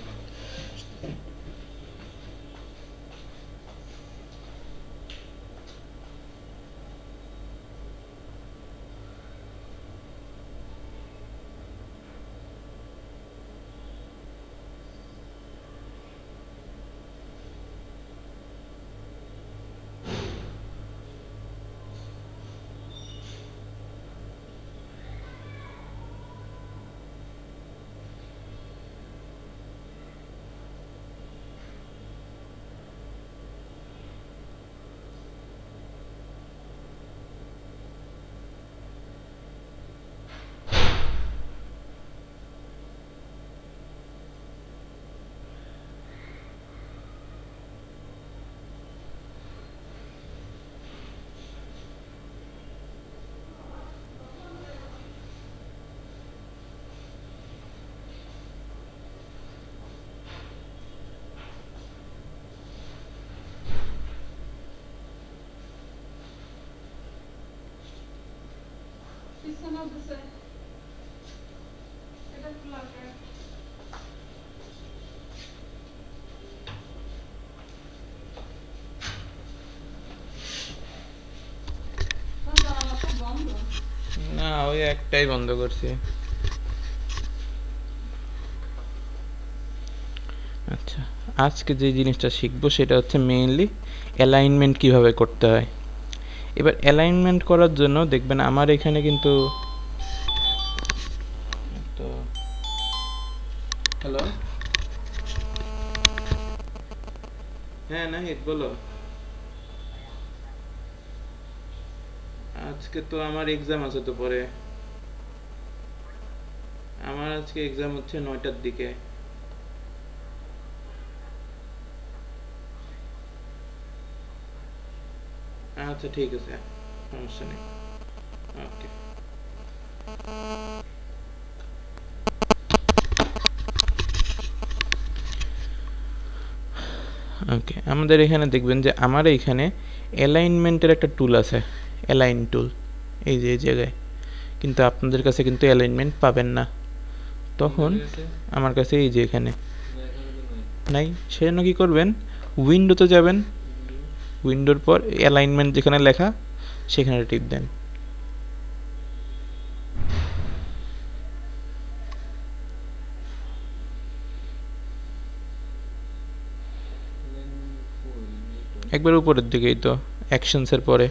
না, ওই একটাই বন্ধ করছি। আচ্ছা, আজকে যে জিনিসটা শিখবো সেটা হচ্ছে মেইনলি অ্যালাইনমেন্ট কিভাবে করতে হয়। এবার অ্যালাইনমেন্ট করার জন্য দেখবেন আমার এখানে কিন্তু তো হ্যালো, হ্যাঁ নাহিদ বলো। আজকে তো আমার এক্সাম আছে তো পরে। আজকে এক্সাম হচ্ছে 9টার দিকে। আচ্ছা ঠিক আছে, সমস্যা নেই। ওকে। ওকে, আমাদের এখানে দেখবেন যে আমার এইখানে অ্যালাইনমেন্টের একটা টুল আছে, অ্যালাইন টুল, এই যে এই জায়গায়। কিন্তু আপনাদের কাছে কিন্তু অ্যালাইনমেন্ট পাবেন না। তখন আমার কাছে এই যে এখানে নাই, সেজন্য কি করবেন, উইন্ডোতে যাবেন, উইন্ডোর পর অ্যালাইনমেন্ট যেখানে লেখা সেখানে টিপ দেন। একবার উপরের দিকেই তো, অ্যাকশনসের পরে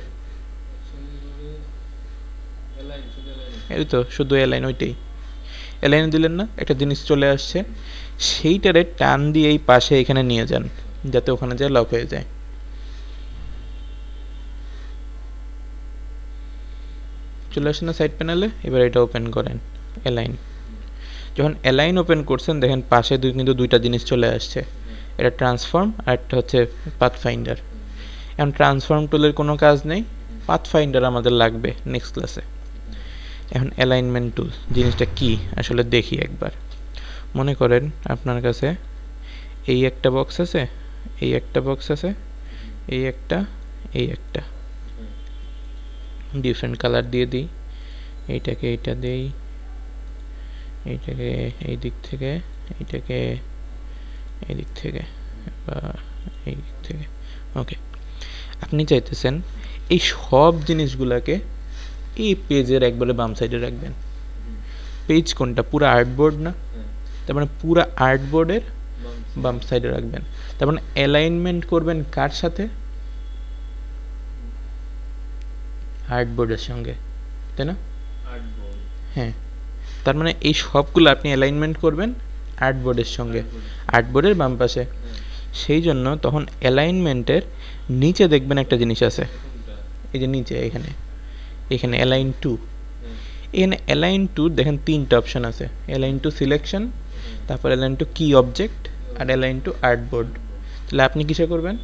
এই তো শুধু অ্যালাইন, ওইটাই অ্যালাইন দিলেন না, একটা জিনিস চলে আসছে, সেইটারে টান দিয়ে এই পাশে এখানে নিয়ে যান যাতে ওখানে যায় লক হয়ে যায়। চলে আসে না সাইড প্যানেলে, এবার এটা ওপেন করেন অ্যালাইন। যখন অ্যালাইন ওপেন করছেন দেখেন পাশে কিন্তু দুইটা জিনিস চলে আসছে, এটা ট্রান্সফর্ম আর একটা হচ্ছে পাথ ফাইন্ডার। এখন ট্রান্সফর্ম টুলের কোনো কাজ নেই, পাথ ফাইন্ডার আমাদের লাগবে নেক্সট ক্লাসে। এখন অ্যালাইনমেন্ট টুল জিনিসটা কি আসলে দেখি একবার। মনে করেন আপনার কাছে এই একটা বক্স আছে, এই একটা বক্স আছে, এই একটা, এই একটা, ডিফারেন্ট কালার দিয়ে দিই, এইটাকে এইটা দিই, এইটাকে এই দিক থেকে, এইটাকে এই দিক থেকে, বা এই দিক থেকে। ওকে, আপনি চাইতেছেন এই সব জিনিসগুলোকে এই পেজের একবারে বাম সাইডে রাখবেন। পেজ কোনটা, পুরো আর্টবোর্ড না, তার মানে পুরো আর্টবোর্ডের বাম সাইডে রাখবেন। তার মানে অ্যালাইনমেন্ট করবেন কার সাথে, আর্টবোর্ডের সঙ্গে, তাই না? হ্যাঁ, তার মানে এই সবগুলো আপনি অ্যালাইনমেন্ট করবেন আর্টবোর্ডের সঙ্গে, আর্টবোর্ডের বাম পাশে। সেই জন্য তখন অ্যালাইনমেন্টের নিচে দেখবেন একটা জিনিস আছে, এই যে নিচে এখানে, এখানে অ্যালাইন টু, এখানে অ্যালাইন টু দেখেন তিনটা অপশন আছে, অ্যালাইন টু সিলেকশন, তারপর অ্যালাইন টু কি অবজেক্ট, আর অ্যালাইন টু আর্টবোর্ড। তাহলে আপনি কিসে করবেন,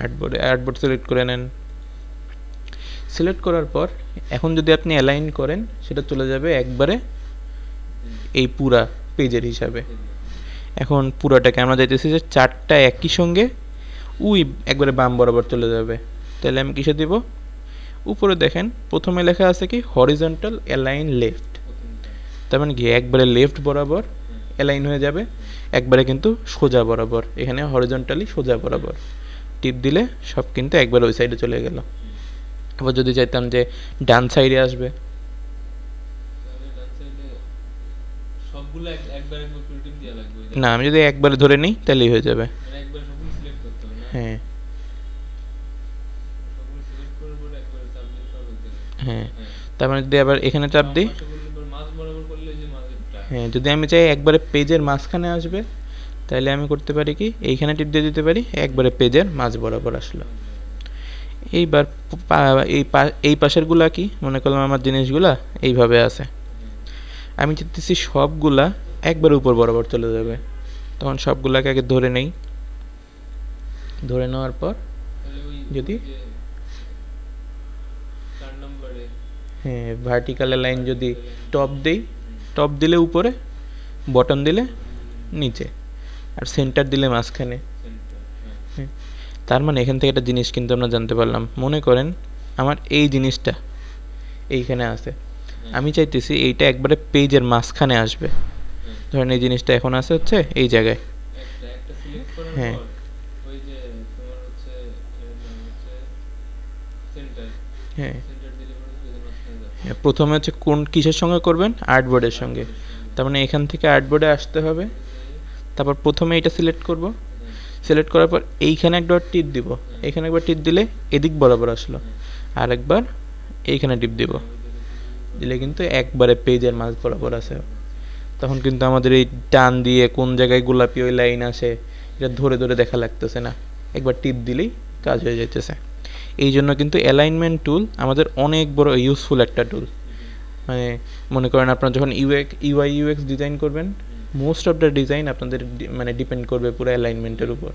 আর্টবোর্ডে। আর্টবোর্ড সিলেক্ট করে নেন। সিলেক্ট করার পর এখন যদি আপনি অ্যালাইন করেন সেটা চলে যাবে একবারে এই পুরা পেজের হিসাবে। এখন পুরাটাকে আমরা চাইতেছি যে চারটা একই সঙ্গে উই একবারে বাম বরাবর চলে যাবে। তাহলে আমি কিসে দিব, উপরে দেখেন প্রথমে লেখা আছে কি হরিজন্টাল অ্যালাইন লেফট, তার মানে কি একবারে লেফট বরাবর অ্যালাইন হয়ে যাবে, একবারে কিন্তু সোজা বরাবর, এখানে হরিজন্টালি সোজা বরাবর টিপ দিলে সব কিন্তু একবার ওই সাইডে চলে গেল। আবার যদি চাইতাম যে ডান সাইডে আসবে, না আমি যদি একবারে ধরে নিই তাহলেই হয়ে যাবে। হ্যাঁ হ্যাঁ, তার মানে যদি আবার এখানে চাপ দিই, হ্যাঁ যদি আমি চাই একবারে পেজের মাঝখানে আসবে তাহলে আমি করতে পারি কি এইখানে টিপ দিয়ে দিতে পারি, একবারে পেজের মাঝ বরাবর আসলো। এইবার এই পাশেরগুলা কি মনে করলাম আমার জিনিসগুলা এইভাবে আছে, আমি চাইতেছি সবগুলা একবার উপর বরাবর চলে যাবে, তখন সবগুলাকে আগে ধরে নেই। ধরে নেওয়ার পর যদি হ্যাঁ ভার্টিক্যাল লাইন যদি টপ দেই, টপ দিলে উপরে, বটম দিলে নিচে, আর সেন্টার দিলে মাঝখানে। তার মানে এখান থেকে একটা জিনিস কিন্তু আমরা জানতে পারলাম। মনে করেন আমার এই জিনিসটা এইখানে আছে, আমি চাইতেছি এইটা একবারে পেজের মাঝখানে আসবে। ধরেন এই জিনিসটা এখন আছে হচ্ছে এই জায়গায়, হ্যাঁ হ্যাঁ, প্রথমে হচ্ছে কোন কিসের সঙ্গে করবেন, আর্টবোর্ডের সঙ্গে। তার মানে এখান থেকে আর্টবোর্ডে আসতে হবে, তারপর প্রথমে এটা সিলেক্ট করব, সিলেক্ট করার পর এইখানে একবার টিপ দিব, এইখানে একবার টিপ দিলে এদিক বরাবর আসলো, আর একবার এইখানে টিপ দিব, দিলে কিন্তু একবারে পেজের মাঝ বরাবর আছে। তখন কিন্তু আমাদের এই টান দিয়ে কোন জায়গায় গোলাপি ওই লাইন আসে এটা ধরে ধরে দেখা লাগতেছে না, একবার টিপ দিলেই কাজ হয়ে যাইতেছে। এই জন্য কিন্তু অ্যালাইনমেন্ট টুল আমাদের অনেক বড় ইউজফুল একটা টুল। মানে মনে করেন আপনারা যখন ইউআই ইউএক্স ডিজাইন করবেন, মোস্ট অফ দ্য ডিজাইন আপনাদের মানে ডিপেন্ড করবে পুরো অ্যালাইনমেন্টের উপর।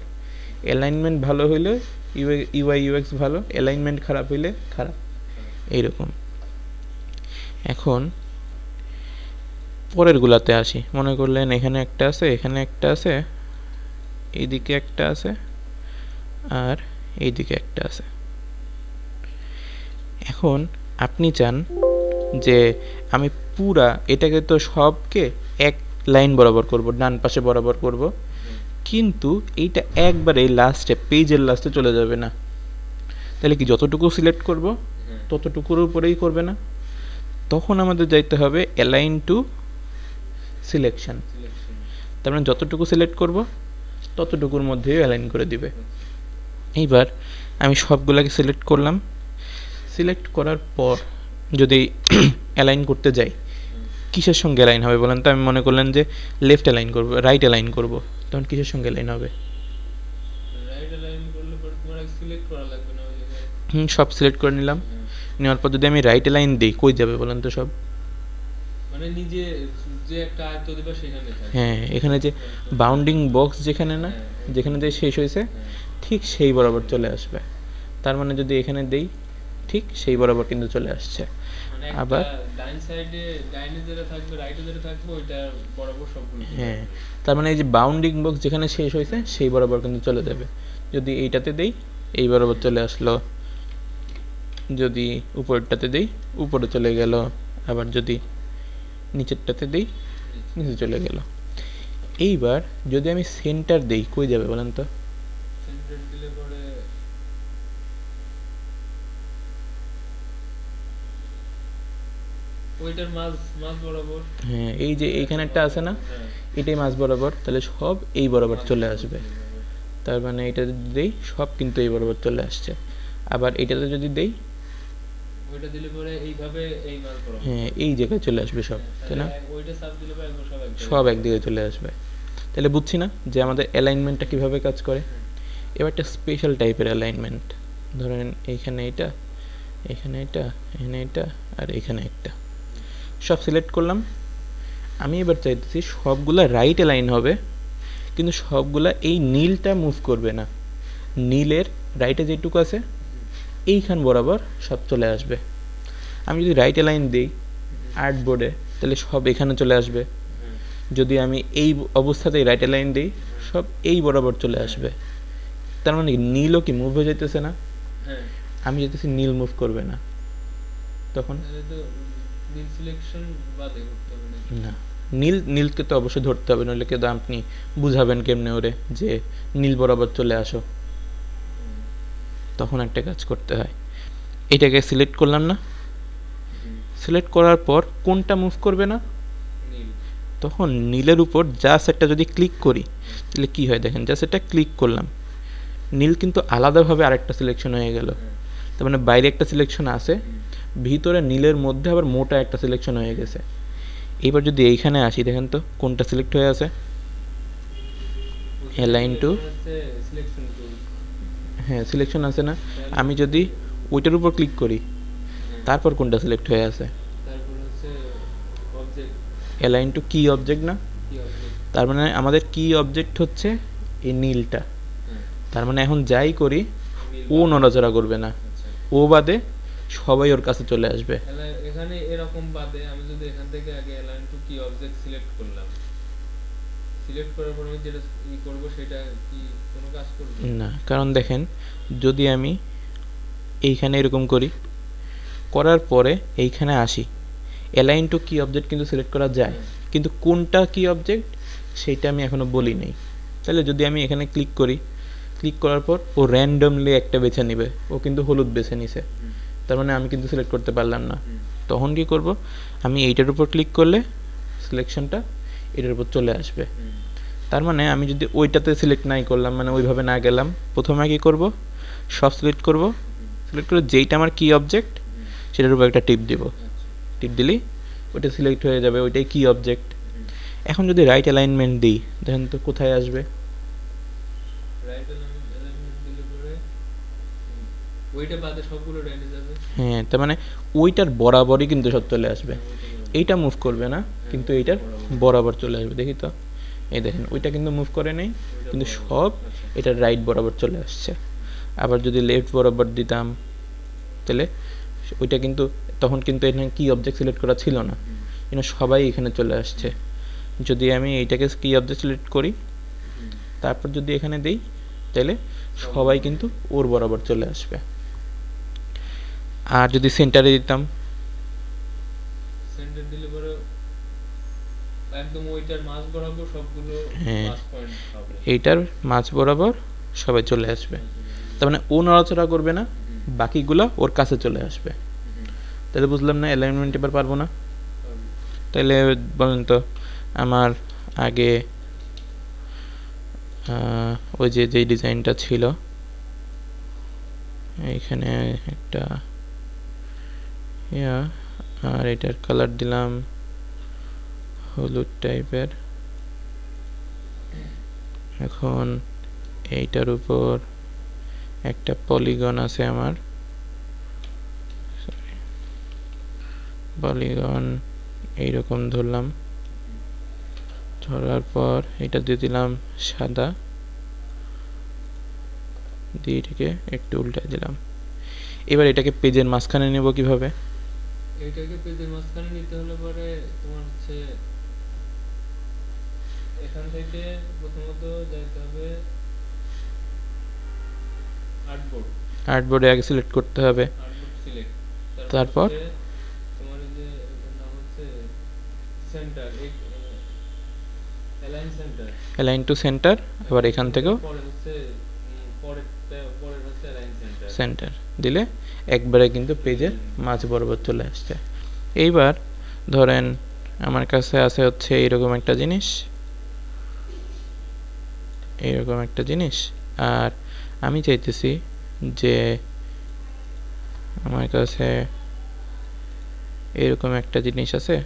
অ্যালাইনমেন্ট ভালো হইলে ইউআই ইউএক্স ভালো, অ্যালাইনমেন্ট খারাপ হইলে খারাপ, এইরকম। এখন পরেরগুলাতে আসি। মনে করলেন এখানে একটা আছে, এখানে একটা আছে, এইদিকে একটা আছে, আর এইদিকে একটা আছে। এখন আপনি চান যে আমি পুরা এটাকে তো সবকে এক লাইন বরাবর করব, ডান পাশে বরাবর করব, কিন্তু এইটা একবারে লাস্টে, পেজের লাস্টে চলে যাবে না। তাহলে কি যতটুকু সিলেক্ট করব ততটুকুর উপরেই করবে না? তখন আমাদের যাইতে হবে অ্যালাইন টু সিলেকশন। তার মানে যতটুকু সিলেক্ট করব ততটুকুর মধ্যেই অ্যালাইন করে দিবে। এইবার আমি সবগুলোকে সিলেক্ট করলাম। সিলেক্ট করার পর যদি অ্যালাইন করতে যাই, কিসের সঙ্গে অ্যালাইন হবে বলেন তো? আমি মনে করলেন যে লেফট অ্যালাইন করব, রাইট অ্যালাইন করব, তখন কিসের সঙ্গে অ্যালাইন হবে? রাইট অ্যালাইন করলে পরে তোমার সিলেক্ট করা লাগবে না ওই জায়গায়। সব সিলেক্ট করে নিলাম। নেওয়ার পর যদি আমি রাইট অ্যালাইন দিই, কই যাবে বলেন তো সব? মানে নিজে যে একটা আয়ত্ত দিবা সেখানে থাকবে। হ্যাঁ, এখানে যে বাউন্ডিং বক্স যেখানে না, যেখানে যে শেষ হয়েছে ঠিক সেই বরাবর চলে আসবে। তার মানে যদি এখানে দেই, ঠিক সেই বরাবর কিন্তু চলে আসছে। মানে আবার ডাইন সাইডে ডাইনে যেটা থাকবে রাইটে যেটা থাকবে ওইটা বরাবর সবগুলো চলে হ্যাঁ, আসবে। তার মানে এই যে বাউন্ডিং বক্স যেখানে শেষ হয়েছে সেই বরাবর কিন্তু চলে যাবে। যদি এইটাতে দেই, এই বরাবর চলে আসলো। যদি উপরেরটাতে দেই, উপরে চলে গেল। আবার যদি নিচেরটাতে দেই, নিচে চলে গেল। এইবার যদি আমি সেন্টার দেই, কই যাবে বলেন তো? সেন্টার দিলে পরে ওইটার মাঝ মাঝ বরাবর। হ্যাঁ, এই যে এইখানে একটা আছে না, হ্যাঁ, এটাই মাঝ বরাবর, তাহলে সব এই বরাবর চলে আসবে। তার মানে এটা যদি দেই, সব কিন্তু এই বরাবর চলে আসছে। আবার এটাতে যদি দেই, ওইটা দিলে পরে এইভাবে এই মাঝ বরাবর। হ্যাঁ, এই জায়গায় চলে আসবে সব, তাই না? ওইটা সাব দিলে পরে একবার সব এক জায়গায়। সব একদিকে চলে আসবে। তাহলে বুঝছি না যে আমাদের অ্যালাইনমেন্টটা কিভাবে কাজ করে। এবার একটা স্পেশাল টাইপের অ্যালাইনমেন্ট, ধরেন এইখানে এটা, এখানে এটা, এখানে এটা, আর এখানে একটা, সব সিলেক্ট করলাম। আমি এবার চাইতেছি সবগুলা রাইট অ্যালাইন হবে, কিন্তু সবগুলা এই নীলটা মুভ করবে না। নীলের রাইটে যেটুকু আছে এইখান বরাবর সব চলে আসবে। আমি যদি রাইট অ্যালাইন দিই আর্ট বোর্ডে, তাহলে সব এখানে চলে আসবে। যদি আমি এই অবস্থাতেই রাইট অ্যালাইন দিই, সব এই বরাবর চলে আসবে। তার মানে নীলও কি মুভ হয়ে যেতেছে না? হ্যাঁ, আমি যেতেছি নীল মুভ করবে না, তখন তাহলে তো নীল সিলেকশন বাদে করতে হবে নাকি? না, নীলকে তো অবশ্যই ধরতে হবে, নইলে কিন্তু আপনি বুঝাবেন কেমনে ওরে যে নীল বরাবর চলে আসো। তখন একটা কাজ করতে হয়, এটাকে সিলেক্ট করলাম না, সিলেক্ট করার পর কোনটা মুভ করবে না, নীল। তখন নীলের উপর জাস্ট একটা যদি ক্লিক করি, তাহলে কি হয় দেখেন, জাস্ট একটা ক্লিক করলাম, নীল কিন্তু আলাদাভাবে আরেকটা সিলেকশন হয়ে গেল। তার মানে বাইরে একটা সিলেকশন আছে, ভিতরে নীলের মধ্যে আবার মোটা একটা সিলেকশন হয়ে গেছে। এইবার যদি এইখানে আসি, দেখেন তো কোনটা সিলেক্ট হয়ে আছে। Align to, selection tool. হ্যাঁ সিলেকশন আছে না, আমি যদি ওইটার উপর ক্লিক করি, তারপর কোনটা সিলেক্ট হয়ে আছে, তারপর হচ্ছে অবজেক্ট। অ্যালাইন টু কি অবজেক্ট না? কি অবজেক্ট? তার মানে আমাদের কি অবজেক্ট হচ্ছে এই নীলটা। তার মানে এখন যাই করি ও নড়াচড়া করবে না, আচ্ছা, ও বাদে সবাই ওর কাছে চলে আসবে। এখানে এরকম বাদে আমি যদি এখান থেকে আগে অ্যালাইন টু কি অবজেক্ট সিলেক্ট করলাম, সিলেক্ট করার পর আমি যেটা ই করব সেটা কি কোনো কাজ করবে না, কারণ দেখেন যদি আমি এইখানে এরকম করি, করার পরে এইখানে আসি, অ্যালাইন টু কি অবজেক্ট কিন্তু সিলেক্ট করা যায়, কিন্তু কোনটা কি অবজেক্ট সেইটা আমি এখনো বলি নাই। তাহলে যদি আমি এখানে ক্লিক করি, ক্লিক করার পর ও র্যান্ডমলি একটা বেছে নেবে, ও কিন্তু হলুদ বেছে নিছে, তার মানে আমি কিন্তু সিলেক্ট করতে পারলাম না। তখন কি করব, আমি এইটার উপর ক্লিক করলে সিলেকশনটা এটার উপর চলে আসবে। তার মানে আমি যদি ওইটাতে সিলেক্ট নাই করলাম, মানে ওইভাবে না গেলাম, প্রথমে কি করব, সব সিলেক্ট করব, সিলেক্ট করে যেইটা আমার কি অবজেক্ট সেটার উপর একটা টিপ দিব, টিপ দিলেই ওইটা সিলেক্ট হয়ে যাবে, ওইটাই কি অবজেক্ট। এখন যদি রাইট অ্যালাইনমেন্ট দিই, দেখেন তো কোথায় আসবে, রাইট অ্যালাইনমেন্ট দিলে পরে ওইটা বাদে সবগুলো রাইটে যাবে। হ্যাঁ, তার মানে ওইটার বরাবরই কিন্তু সব চলে আসবে। এইটা মুভ করবে না, কিন্তু এইটার বরাবর চলে আসবে। দেখি তো, এই দেখেন ওইটা কিন্তু মুভ করে নেই, ওইটা কিন্তু বরাবর। সব আচ্ছা। এটা রাইট বরাবর চলে আসছে। আবার যদি লেফট বরাবর দিতাম তাহলে ওইটা কিন্তু তখন কিন্তু এখানে কি অবজেক্ট সিলেক্ট করা ছিল না, হুম, এখানে সবাই এখানে চলে আসছে। যদি আমি এইটাকে কি অবজেক্ট সিলেক্ট করি, হুম। তারপর যদি এখানে দিই, তাহলে সবাই কিন্তু ওর বরাবর চলে আসবে। আর যদি সেন্টারে দিতাম, সেন্টার দিলে পরে একদম ওইটার মাঝ বরাবর সবগুলো হ্যাঁ, প্লাস পয়েন্ট হবে। এইটার মাঝ বরাবর সবাই চলে আসবে। তার মানে ও নড়াচড়া করবে না, হুম, বাকিগুলা ওর কাছে চলে আসবে। হুম, তাহলে বুঝলাম না অ্যালাইনমেন্ট এবার পারবো না। পারবো। তাহলে বলেন তো, আমার আগে ওই যে যেই ডিজাইনটা ছিল, এইখানে একটা ইয়া, আর এটার কালার দিলাম হলুদ টাইপের। এখন এইটার উপর একটা পলিগন আছে আমার, পলিগন এইরকম ধরলাম, ধরার পর এটা দিয়ে দিলাম সাদা, দিয়ে এটাকে একটু উল্টায় দিলাম। এবার এটাকে পেজের মাঝখানে নেব কিভাবে? এইটাকে পেজের মাঝখানে নিতে হলে পরে তোমার হচ্ছে এখান থেকে প্রথমত যাইতে হবে আর্টবোর্ড। আর্টবোর্ডে আগে সিলেক্ট করতে হবে, আর্টবোর্ড সিলেক্ট। তারপর হচ্ছে তোমার এই যে এটার নাম হচ্ছে centre, align centre. Align two centre, আবার এখান থেকেও পরে হচ্ছে পরের হচ্ছে অ্যালাইন সেন্টার। সেন্টার দিলে একবারে কিন্তু পেজের মাঝ বরাবর চলে আসছে। এইবার ধরেন আমার কাছে আছে হচ্ছে এইরকম একটা জিনিস, এইরকম একটা জিনিস, আর আমি চাইতেছি যে আমার কাছে এরকম একটা জিনিস আছে,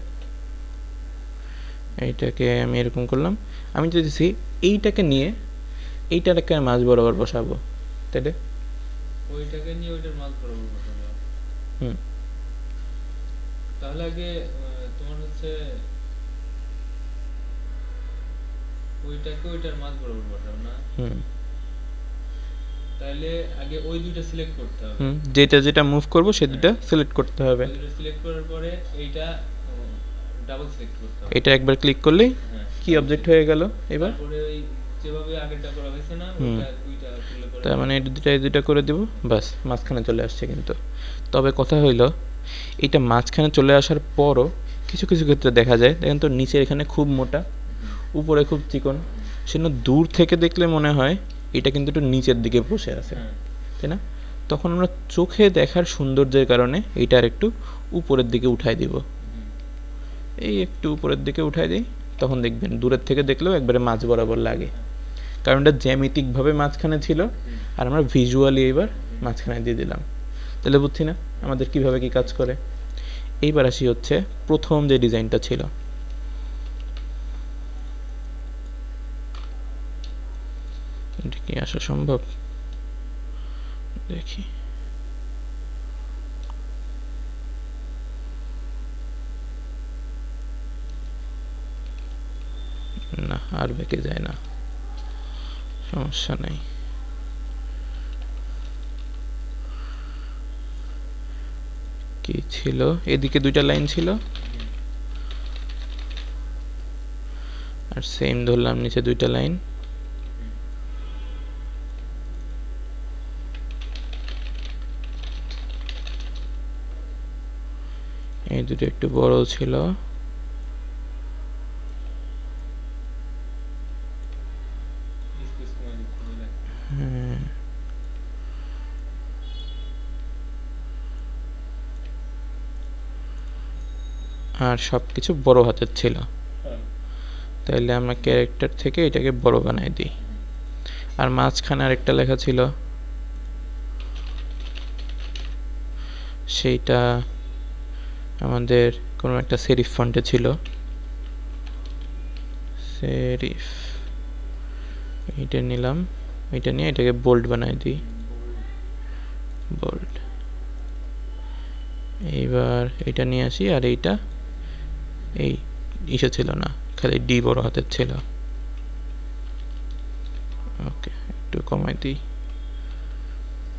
এইটাকে আমি এরকম করলাম। আমি চাইতেছি এইটাকে নিয়ে এইটাকে মাঝ বরাবর বসাবো, তাইলে ওইটাকে নিয়ে ওইটার মাঝ বরাবর বসাবো। হুম, তাহলে আগে তোমার হচ্ছে ওইটাকে ওইটার মাঝ বরাবর বসাবো না? হুম, তাহলে আগে ওই দুইটা সিলেক্ট করতে হবে। হুম, যেটা যেটা মুভ করবো সে দুটা সিলেক্ট করতে হবে। ওই দুইটা সিলেক্ট করার পরে এইটা ডাবল সিলেক্ট করতে হবে। এটা একবার ক্লিক করলেই হ্যাঁ, কি অবজেক্ট হয়ে গেল। এবার তারপরে ওই যেভাবে আগেরটা করা হয়েছে না, হুম, ওইটা দুইটা তুললে পরে তার মানে এই দুটা করে দিব, বাস মাঝখানে চলে আসছে। কিন্তু তবে কথা হইল, এইটা মাঝখানে চলে আসার পরও কিছু কিছু ক্ষেত্রে দেখা যায়, দেখেন তো নিচে এখানে খুব মোটা, উপরে খুব চিকন, সেজন্য দূর থেকে দেখলে মনে হয় এটা কিন্তু একটু নিচের দিকে বসে আছে, হ্যাঁ, তাই না? তখন আমরা চোখে দেখার সৌন্দর্যের কারণে এইটা আর একটু উপরের দিকে উঠাই দিব, এই একটু উপরের দিকে উঠাই দিই, তখন দেখবেন দূরের থেকে দেখলেও একবারে মাঝ বরাবর লাগে, কারণ এটা জ্যামিতিকভাবে মাঝখানে ছিল, আর আমরা ভিজুয়ালি এবার মাঝখানে দিয়ে দিলাম। তাহলে বুঝছি না আমাদের কিভাবে কি কাজ করে। এইবার আসি হচ্ছে প্রথম যে ডিজাইনটা ছিল, এটা কি আসা সম্ভব দেখি। না, আর বেঁকে যায় না, সমস্যা নেই। কি ছিল, এদিকে দুইটা লাইন ছিল, আর সেম ধরলাম নিচে দুইটা লাইন। এই দুটো একটু বড় ছিল, স্পেস কমাই দিতে হবে। হ্যাঁ, আর সব কিছু বড় হাতের ছিল। হ্যাঁ। তাইলে আমরা ক্যারেক্টার থেকে এটাকে বড় বানাই দিই। আর মাঝখানে আরেকটা লেখা ছিল, সেইটা আমাদের কোনো একটা সেরিফ ফন্টে ছিল, সেরিফ, এইটা নিলাম, এটা নিয়ে এটাকে বোল্ড বানাই দিই, বোল্ড। এইবার এটা নিয়ে আসি আর এইটা এই ইসে ছিল না, খালি ডি বড় হাতের ছিল। ওকে, একটু কমাই দিই।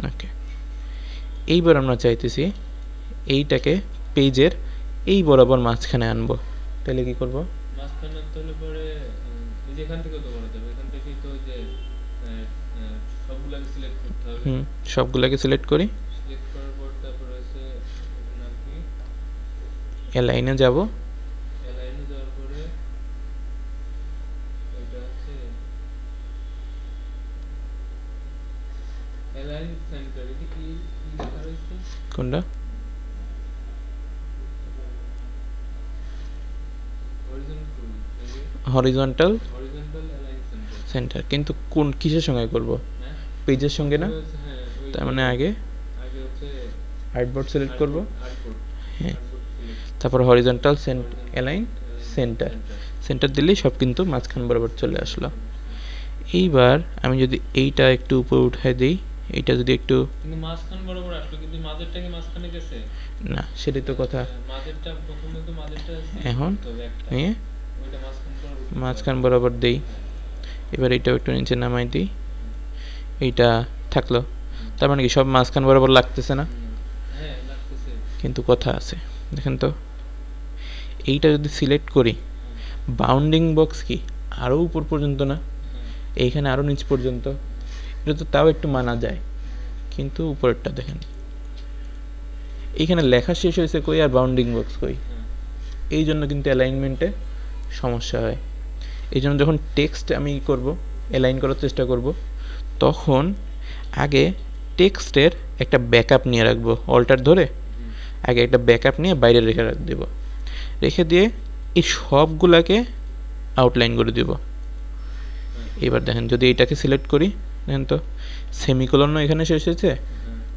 ওকে, এইবার আমরা চাইতেছি এইটাকে পেজের এই বরাবর মাঝখানে আনবো। তাহলে কি করব? মাঝখানে আনতে হলে পরে এই যে এখান থেকে তো করা যাবে, এখান থেকেই তো যে সবগুলাকে সিলেক্ট করতে হবে। সবগুলাকে সিলেক্ট করি। সিলেক্ট করার পর তারপর হচ্ছে নাম কি, অ্যালাইনে যাব। অ্যালাইনে যাওয়ার পরে এটা হচ্ছে অ্যালাইন সেন্টার, এটা কি লেখা রয়েছে? কোনটা? হরিজন্টাল অ্যালাইন সেন্টার, কিন্তু কোন কিসের সঙ্গে করব? হ্যাঁ, পেজের সঙ্গে না? হ্যাঁ, তার মানে আগে হচ্ছে আর্টবোর্ড সিলেক্ট করব। আর্টবোর্ড, হ্যাঁ, আর্টবোর্ড সিলেক্ট, তারপর horizontal align centre. Centre. Centre দিলেই সব কিন্তু মাঝখান বরাবর চলে আসলো। এইবার আমি যদি এইটা একটু উপরে উঠাই দিই, এইটা যদি একটু, কিন্তু মাঝখান বরাবর আসলো, কিন্তু মাঝেরটা কি মাঝখানে গেছে? না সেটাই তো কথা। মাঝেরটা প্রথমে তো মাঝেরটা এখন একটা নিয়ে ওইটা মাঝখান বরাবর মাঝখান বরাবর দেই। এবার এইটাও একটু নিচে নামাই দিই, এইটা থাকলো। তার মানে কি সব মাঝখান বরাবর লাগতেছে না? হ্যাঁ, লাগতেছে। কিন্তু কথা আছে, দেখেন তো, এইটা যদি সিলেক্ট করি, বাউন্ডিং বক্স কি আরও উপর পর্যন্ত না, এইখানে আরও নিচ পর্যন্ত, এটা তো তাও একটু মানা যায়। কিন্তু উপরেরটা দেখেন, এইখানে লেখা শেষ হয়েছে কই আর বাউন্ডিং বক্স কই, এই জন্য কিন্তু অ্যালাইনমেন্টে সমস্যা হয়। এই জন্য যখন টেক্সট আমি করব, অ্যালাইন করার চেষ্টা করব, তখন আগে টেক্সটের একটা ব্যাকআপ নিয়ে রাখবো, অল্টার ধরে আগে একটা ব্যাকআপ নিয়ে বাইরে রেখে দেব, রেখে দিয়ে এই সবগুলাকে আউটলাইন করে দিব। এবার দেখেন যদি এইটাকে সিলেক্ট করি, দেখেন তো সেমিকোলনও এখানে শেষ হয়েছে,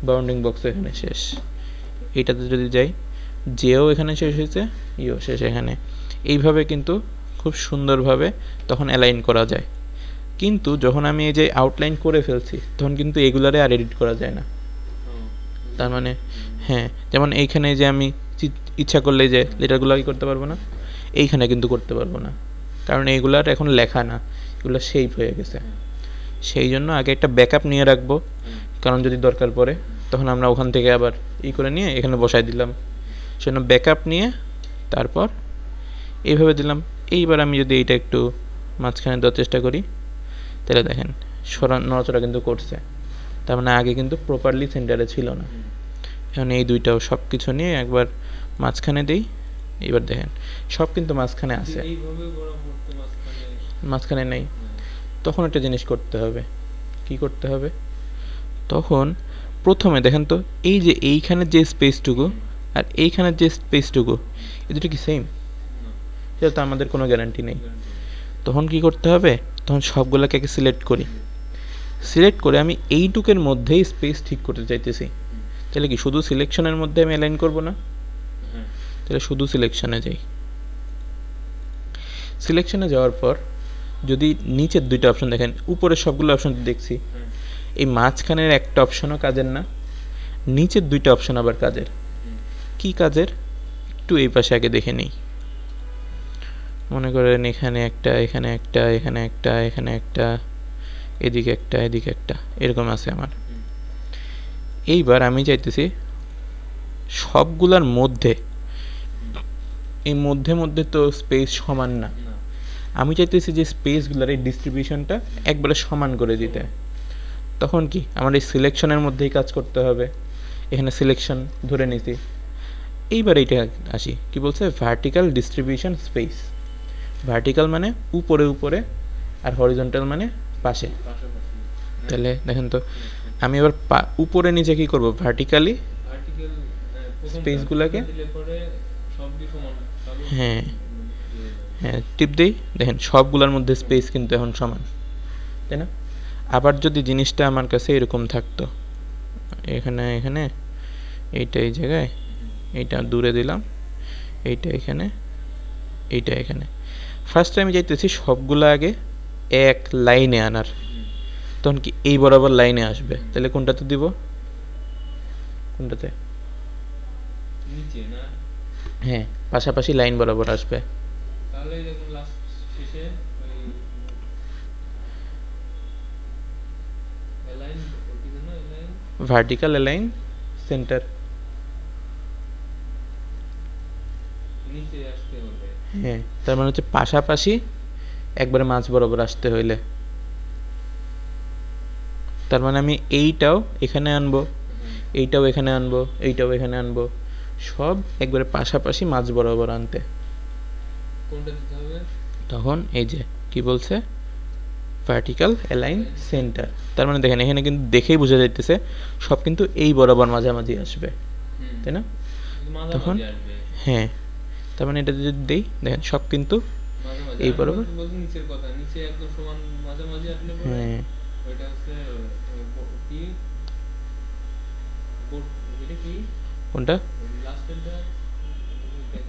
বাউন্ডিং বক্সও এখানে শেষ। এইটাতে যদি যাই, যেও এখানে শেষ হয়েছে, ইও শেষ এখানে। এইভাবে কিন্তু খুব সুন্দরভাবে তখন অ্যালাইন করা যায়। কিন্তু যখন আমি এই যে আউটলাইন করে ফেলছি, তখন কিন্তু এগুলারে আর এডিট করা যায় না। তার মানে হ্যাঁ, যেমন এইখানে যে আমি ইচ্ছা করলে যে লেটারগুলো কি করতে পারবো না, এইখানে কিন্তু করতে পারবো না, কারণ এইগুলার এখন লেখা না, এগুলো শেপ হয়ে গেছে। সেই জন্য আগে একটা ব্যাকআপ নিয়ে রাখবো, কারণ যদি দরকার পড়ে তখন আমরা ওখান থেকে আবার করে নিয়ে এখানে বসাই দিলাম। সেজন্য ব্যাকআপ নিয়ে তারপর এইভাবে দিলাম। এইবার আমি যদি এইটা একটু মাঝখানে দেওয়ার চেষ্টা করি, তাহলে দেখেন নড়াচড়া কিন্তু করছে, তার মানে আগে কিন্তু প্রপারলি সেন্টারে ছিল না। এখন এই দুইটাও সব কিছু নিয়ে একবার মাঝখানে দিই, এবার দেখেন সব কিন্তু মাঝখানে আছে, মাঝখানে নেই। তখন একটা জিনিস করতে হবে, কি করতে হবে? তখন প্রথমে দেখেন তো এই যে এইখানে যে স্পেসটুকু আর এইখানের যে স্পেসটুকু, এই দুটো কি সেম? সেটা তো আমাদের কোনো গ্যারান্টি নেই। তখন কি করতে হবে? তখন সবগুলোকে আগে সিলেক্ট করি, সিলেক্ট করে আমি এইটুকের মধ্যেই স্পেস ঠিক করতে চাইতেছি। তাহলে কি শুধু সিলেকশনের মধ্যে আমি অ্যালাইন করব না? তাহলে শুধু সিলেকশনে যাই। সিলেকশনে যাওয়ার পর যদি নিচের দুইটা অপশন দেখেন, উপরের সবগুলো অপশন দেখছি, এই মাঝখানের একটা অপশনও কাজের না, নিচের দুইটা অপশন আবার কাজের। কি কাজের? একটু এই পাশে আগে দেখে নেই। মনে করেন এখানে একটা, এখানে একটা, এখানে একটা, এখানে একটা, এদিকে একটা, এদিকে একটা, এরকম আছে আমার। এইবার আমি চাইতেছি সবগুলার মধ্যে, এই মধ্যে মধ্যে তো স্পেস সমান না, আমি চাইতেছি যে স্পেসগুলোর এই ডিস্ট্রিবিউশনটা একবারে সমান করে দিতে। তখন কি আমার এই সিলেকশনের মধ্যেই কাজ করতে হবে। এখানে সিলেকশন ধরে নিছি। এইবার এইটা আসি, কি বলছে? Vertical distribution space. ভার্টিক্যাল মানে উপরে উপরে, আর হরিজন্টাল মানে পাশে। তাহলে দেখেন তো, আমি এবার উপরে নিচে কি করব? ভার্টিক্যালি স্পেসগুলোকে, হ্যাঁ হ্যাঁ টিপ দিই, দেখেন সবগুলোর মধ্যে স্পেস কিন্তু এখন সমান, তাই না? আবার যদি জিনিসটা আমার কাছে এরকম থাকতো, এখানে এখানে, এইটা এই জায়গায়, এইটা দূরে দিলাম, এইটা এখানে, এইটা এখানে। ফার্স্টে আমি চাইতেছি সবগুলো আগে এক লাইনে আনার, তখন কি এই বরাবর লাইনে আসবে। তাহলে কোনটাতে দিব? কোনটাতে? হ্যাঁ, পাশাপাশি লাইন বরাবর আসবে। তাহলে এই দেখুন লাস্ট শেষে ওই অ্যালাইন কি যেন অ্যালাইন ভার্টিক্যাল অ্যালাইন সেন্টার। নিচে আসতে হবে। হ্যাঁ, তার মানে হচ্ছে পাশাপাশি একবারে মাঝ বরাবর আসতে হইলে। তার মানে আমি এইটাও এখানে আনবো, এইটাও এখানে আনবো, এইটাও এখানে আনবো, সব একবারে পাশাপাশি মাঝ বরাবর আনতে। কোনটা দিতে হবে? তখন এই যে কি বলছে, ভার্টিক্যাল অ্যালাইন সেন্টার। তার মানে দেখেন এখানে কিন্তু দেখেই বোঝা যাইতেছে সব কিন্তু এই বরাবর মাঝামাঝি আসবে, তাই না? তখন মাঝামাঝি আসবে। হ্যাঁ, তার মানে এটা যদি দেই দেখেন সব কিন্তু মাঝামাঝি এই আমি বরাবর। বলছি নিচের কথা, নিচে একদম সমান মাঝামাঝি আসলে পরে হ্যাঁ, ওইটা হচ্ছে কি এটা কি কোনটা? লাস্টেরটা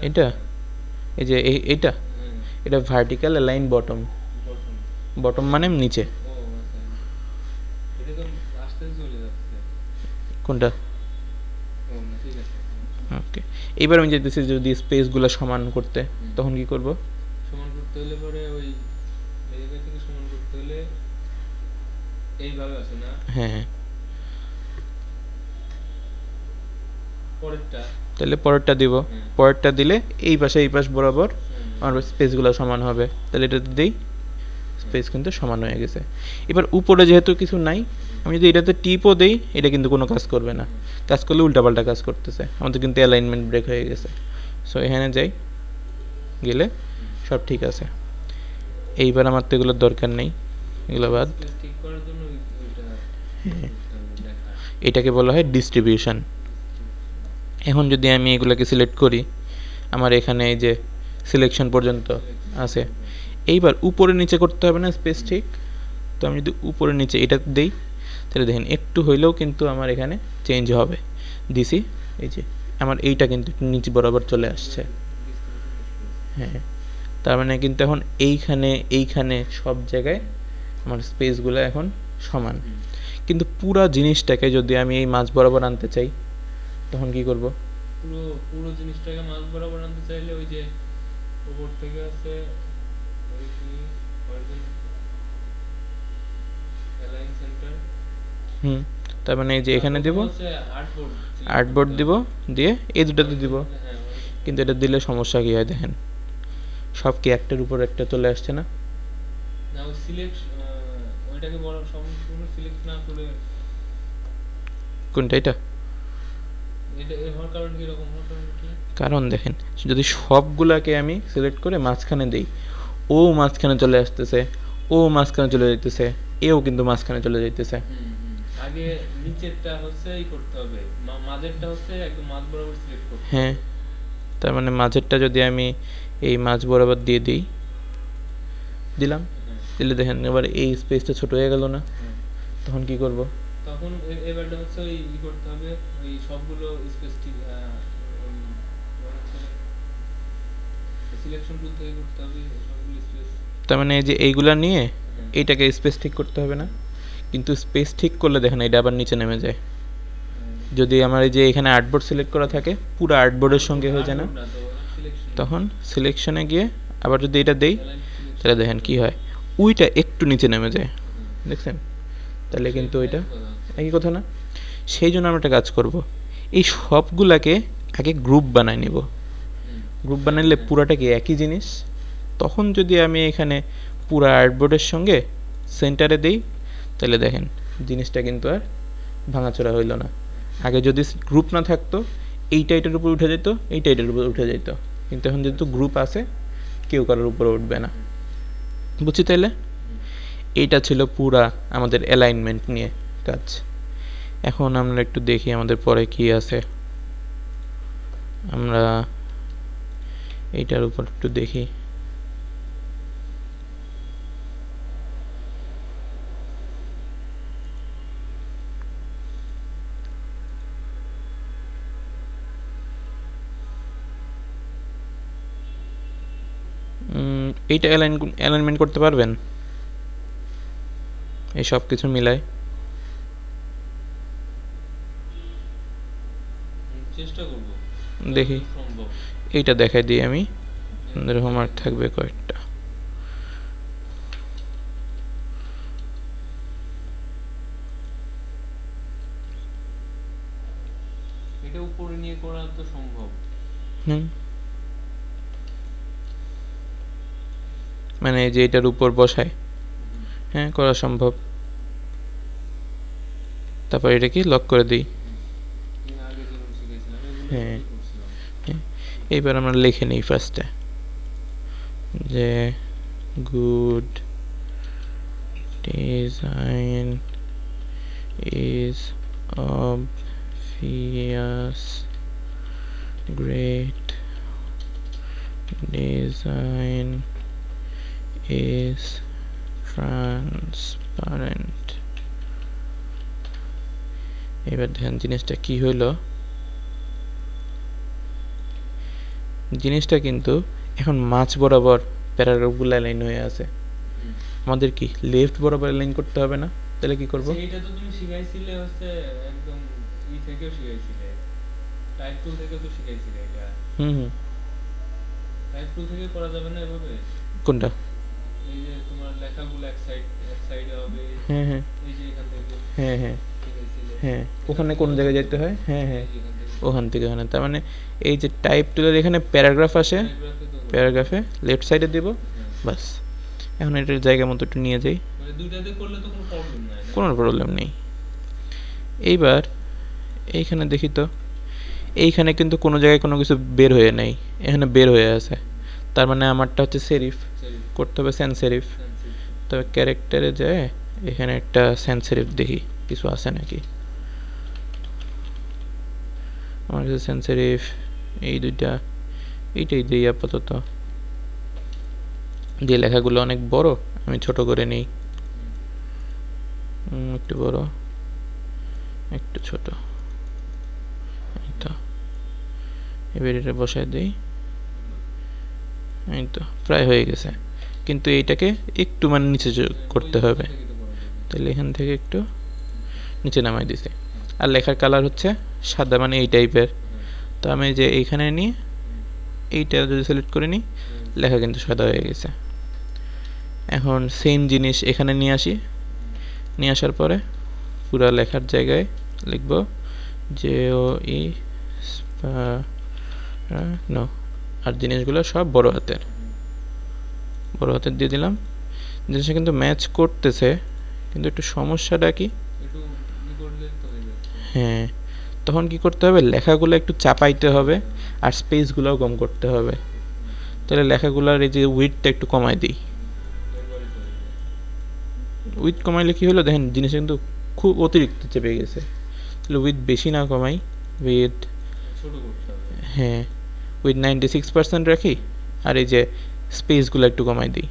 এটা এই যে এইটা, হ্যাঁ এটা vertical align bottom. Bottom. Bottom মানে নিচে। ও আচ্ছা, এটা তো আস্তে চলে যাচ্ছে। কোনটা? ও না ঠিক আছে। ওকে, এইবার আমি চাইতেছি যদি স্পেসগুলো সমান করতে, তখন কি করব? সমান করতে হলে পরে ওই এই জায়গা থেকে সমান করতে হলে এইভাবে আছে না হ্যাঁ, পরেরটা? তাহলে পরেরটা দিব। পরেরটা দিলে এই পাশ বরাবর হুম, আমার স্পেসগুলো সমান হবে। তাহলে এটা দিই, স্পেস কিন্তু সমান হয়ে গেছে। এবার উপরে যেহেতু কিছু নাই, আমি যদি এটাতে টিপও দেই এটা কিন্তু কোনো কাজ করবে না। কাজ করলে উল্টাপাল্টা কাজ করতেছে, আমাদের কিন্তু অ্যালাইনমেন্ট ব্রেক হয়ে গেছে। সো এখানে যাই, গেলে সব ঠিক আছে। এইবার আমার তো এগুলোর দরকার নেই, এগুলো বাদ। স্পেস ঠিক করার জন্য ওইটা হ্যাঁ, করতে হবে দেখা। এটাকে বলা হয় ডিস্ট্রিবিউশন। এখন যদি আমি এগুলোকে সিলেক্ট করি, আমার এখানে এই যে সিলেকশন পর্যন্ত আছে। এইবার উপরে নিচে করতে হবে না স্পেস ঠিক, তো আমি যদি উপরে নিচে এটা দেই তাহলে দেখেন একটু হইলেও কিন্তু আমার এখানে চেঞ্জ হবে। দিছি, এই যে আমার এইটা কিন্তু একটু নিচে বরাবর চলে আসছে। হ্যাঁ, তার মানে কিন্তু এখন এইখানে এইখানে সব জায়গায় আমার স্পেসগুলো এখন সমান। কিন্তু পুরা জিনিসটাকে যদি আমি এই মাঝ বরাবর আনতে চাই, তখন কি করব? পুরো পুরো জিনিসটাকে মাঝ বরাবর আনতে চাইলে ওই যে উপর থেকে আছে ওই কি অরিজিন অ্যালাইন সেন্টার। হুম, তার মানে এই যে এখানে দেব, হচ্ছে আর্টবোর্ড আর্টবোর্ড দিব, দিয়ে এই দুটাতে দিব। হ্যাঁ কিন্তু এটা দিলে সমস্যা কি হয় দেখেন, সব কি একটার উপর একটা চলে আসছে না? না ওই সিলেক্ট ওইটাকে বড় সম্পূর্ণ সিলেক্ট না করে কোনটা? এটা? এটা এর হওয়ার কারণ কি, এরকম হওয়ার কারণ কি? কারণ দেখেন যদি সবগুলাকে আমি সিলেক্ট করে মাঝখানে দেই, ও মাঝখানে চলে আসতেছে, ও মাঝখানে চলে যাইতেছে, এও কিন্তু মাঝখানে চলে যাইতেছে। আগে নিচেরটা হচ্ছে এই করতে হবে, মাঝেরটা হচ্ছে একদম মাঝ বরাবর সিলেক্ট করতে হবে। হ্যাঁ, তার মানে মাঝেরটা যদি আমি এই মাঝ বরাবর দিয়ে দিই, দিলাম, দিলে দেখেন এবার এই স্পেসটা ছোট হয়ে গেল না? তখন কি করব? তখন এবারটা হচ্ছে ওই ই করতে হবে, ওই সবগুলো স্পেস সিলেকশন টুল থেকে করতে হবে সবগুলো স্পেস। তার মানে এই যে এইগুলা নিয়ে এইটাকে স্পেস ঠিক করতে হবে না? কিন্তু স্পেস ঠিক করলে দেখেন এটা আবার নিচে নেমে যায়। যদি আমার এই যে এখানে আর্টবোর্ড সিলেক্ট করা থাকে, পুরো আর্টবোর্ডের সঙ্গে হয়ে যায় না? তখন সিলেকশনে গিয়ে আবার যদি এটা দেই, তাহলে দেখেন কি হয়, উইটা একটু নিচে নেমে যায়, দেখছেন? তাহলে কিন্তু ওইটা একই কথা না? সেই জন্য আমরা একটা কাজ করব, এই সবগুলাকে আগে গ্রুপ বানাই নিব। গ্রুপ বানাইলে পুরাটা কি একই জিনিস। তখন যদি আমি এখানে পুরো আর্টবোর্ডের সঙ্গে সেন্টারে দেই, তাহলে দেখেন জিনিসটা কিন্তু আর ভাঙাচোরা হইল না। আগে যদি গ্রুপ না থাকতো, এইটা এটার উপর উঠে যেত, এইটা এটার উপর উঠে যেত, কিন্তু এখন যেহেতু গ্রুপ আছে কেউ কারোর উপরে উঠবে না। বুঝছি তাইলে? এইটা ছিল পুরা আমাদের অ্যালাইনমেন্ট নিয়ে কাজ। এখন আমরা একটু দেখি আমাদের পরে কি আছে। আমরা এইটার উপর একটু দেখি। এইটা অ্যালাইনমেন্ট করতে পারবেন এই সব কিছু মিলায়? চেষ্টা করব দেখি সম্ভব। এইটা দেখাই দিই আমি, আমাদের হোমওয়ার্ক থাকবে কয়েকটা। এটা উপরে নিয়ে করা তো সম্ভব। মানে যে এটার উপর বসায়, হ্যাঁ করা সম্ভব। তারপর এটা কি লক করে দিই। আগে যেরকম শিখেছিলাম এগুলো হ্যাঁ করছিলাম। এইবার আমরা লিখে নিই ফার্স্টে যে good design is obvious, great design is transparent। এবার দেখেন জিনিসটা কি হইলো, জিনিসটা কিন্তু এখন মাঝ বরাবর প্যারাগ্রাফগুলো লাইন হয়ে আছে। আমাদের কি লেফট বরাবর লাইন করতে হবে না? তাহলে কি করব? এইটা তো তুমি শিখাইছিলে হচ্ছে একদম থেকেও শিখাইছিলে, টাইপ টুল থেকে তো শিখাইছিলে এটা। টাইপ টুল থেকে করা যাবে না এভাবে? কোনটা? এই যে তোমার লেখাগুলো এক সাইডে হবে। হ্যাঁ এই যে এখান থেকে হ্যাঁ শিখাইছিলে। হ্যাঁ ওখানে কোন জায়গায় যেতে হয়? হ্যাঁ এখান থেকে। ওখান থেকে ওখানে। তার মানে এই যে টাইপ টুলের এখানে প্যারাগ্রাফ আসে, প্যারাগ্রাফে লেফট সাইডে দিব, বাস। এখন এটার জায়গা মতো একটু নিয়ে যাই, মানে দুইটাতে করলে তো কোনো প্রবলেম নাই। কোনো প্রবলেম নেই। এইবার এইখানে দেখি তো, এইখানে কিন্তু কোনো জায়গায় কোনো কিছু বের হয়ে নাই, এখানে বের হয়ে আছে। তার মানে আমারটা হচ্ছে সেরিফ, করতে হবে সেন্স সেরিফ। তবে ক্যারেক্টারে যায় এখানে একটা সেন্স সেরিফ দেখি কিছু আছে নাকি। আমার কাছে সেন্স সেরিফ এই দুইটা, এইটাই দিই আপাতত। যে লেখাগুলো অনেক বড় আমি ছোট করে নিই, একটু বড় একটু ছোট, এই তো। এবার এটা বসায় দিই, এই তো প্রায় হয়ে গেছে। কিন্তু এইটাকে একটু মানে নিচে করতে হবে, তাহলে এখান থেকে একটু নিচে নামাই দিছে। আর লেখার কালার হচ্ছে সাদা, মানে এই টাইপের। তো আমি যে এইখানে নিয়ে এইটা যদি সিলেক্ট করে নিই, লেখা কিন্তু সাদা হয়ে গেছে। এখন সেম জিনিস এখানে নিয়ে আসি, নিয়ে আসার পরে পুরো লেখার জায়গায় লিখব যে ও ই নো, আর জিনিসগুলো সব বড় হাতের দিয়ে দিলাম। জিনিসটা কিন্তু ম্যাচ করতেছে, কিন্তু একটু সমস্যাটা কি, হ্যাঁ তখন কি করতে হবে, লেখাগুলো একটু চাপাইতে হবে আর স্পেসগুলোও কম করতে হবে। তাহলে লেখাগুলোর এই যে উইডথটা একটু কমাই দিই। উইথ কমাইলে কি হলো দেখেন, জিনিসটা কিন্তু খুব অতিরিক্ত চেপে গেছে। তাহলে উইথ বেশি না কমাই, উইথ হ্যাঁ উইথ 96% রাখি, আর এই যে স্পেসগুলো একটু কমাই দিই।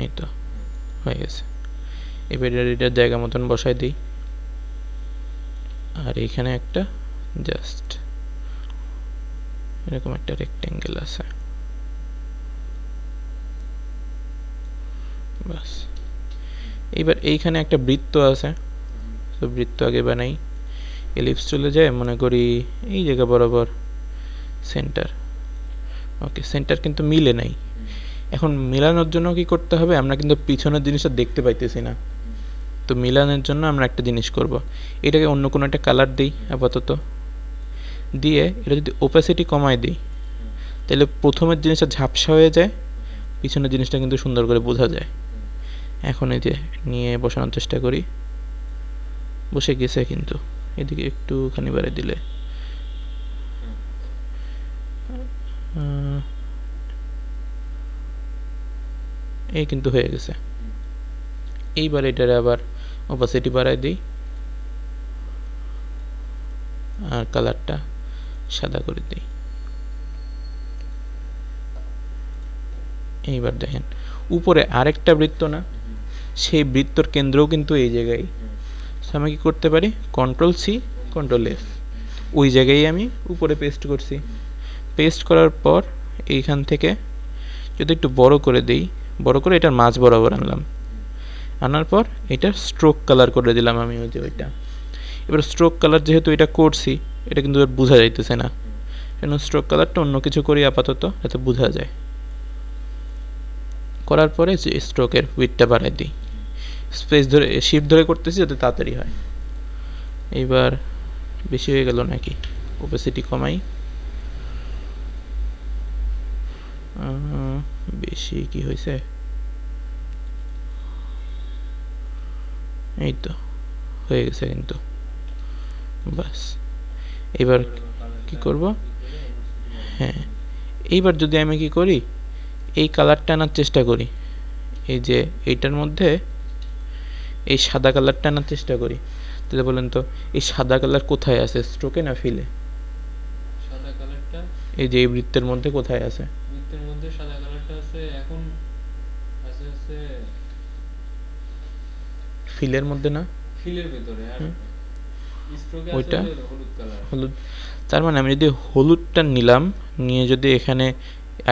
এই তো হয়ে গেছে। এবার এটার জায়গা মতন বসাই দিই, আর এখানে একটা জাস্ট এরকম একটা রেক্টেঙ্গেল আছে, বাস। এইবার এইখানে একটা বৃত্ত আছে, তো বৃত্ত আগে বানাই। এলিপস চলে যায় মনে করি এই জায়গা বরাবর, সেন্টার। ওকে, সেন্টার কিন্তু মিলে নাই। এখন মেলানোর জন্য কি করতে হবে, আমরা কিন্তু পিছনের জিনিসটা দেখতে পাইতেছি না। তো মিলানোর জন্য আমরা একটা জিনিস করব, এটাকে অন্য কোনো একটা কালার দিই আপাতত, দিয়ে এটা যদি ওপাসিটি কমায় দিই, তাহলে প্রথমের জিনিসটা ঝাপসা হয়ে যায়, পিছনের জিনিসটা কিন্তু সুন্দর করে বোঝা যায়। এখন এই যে নিয়ে বসানোর চেষ্টা করি, বসে গেছে, কিন্তু এদিকে একটুখানি বাড়িয়ে দিলে এই কিন্তু হয়ে গেছে। এইবার এটারে আবার ওপাসিটি বাড়াই দিই আর কালারটা সাদা করে দিই। এইবার দেখেন উপরে আরেকটা বৃত্ত না, সেই বৃত্তর কেন্দ্রও কিন্তু এই জায়গায়। আমি কি করতে পারি, কন্ট্রোল সি কন্ট্রোল এফ, ওই জায়গায় আমি উপরে পেস্ট করছি। পেস্ট করার পর এইখান থেকে যদি একটু বড় করে দিই, বড় করে এটার মাঝ বরাবর আনলাম, আনার পর এটার স্ট্রোক কালার করে দিলাম আমি, ওই যে ওইটা। এবার স্ট্রোক কালার যেহেতু এটা করছি, এটা কিন্তু আর বোঝা যাইতেছে না, কেন স্ট্রোক কালারটা অন্য কিছু করি আপাতত যাতে বোঝা যায়। করার পরে যে স্ট্রোকের উইডথটা বাড়াই দিই, স্পেস ধরে শিফট ধরে করতেছি যাতে তাড়াতাড়ি হয়। এইবার বেশি হয়ে গেল নাকি, ওপেসিটি কমাই। বেশি কি হয়েছে, এই তো হয়ে গেছে কিন্তু। বাস এবার কি করব, হ্যাঁ এইবার যদি আমি কি করি, এই কালারটা আনার চেষ্টা করি, এই যে এইটার মধ্যে এই সাদা কালারটা আনার চেষ্টা করি। তাহলে বলেন তো এই সাদা কালার কোথায় আছে, স্ট্রোকে না ফিলে? সাদা কালারটা এই যে এই বৃত্তের মধ্যে কোথায় আছে? বৃত্তের মধ্যে সাদা কালারটা আছে এখন আছে আছে ফিলের মধ্যে না, ফিলের ভিতরে, আর স্ট্রোকে আছে ওইটা হলুদ কালার। হলুদ। তার মানে আমি যদি হলুদটা নিলাম, নিয়ে যদি এখানে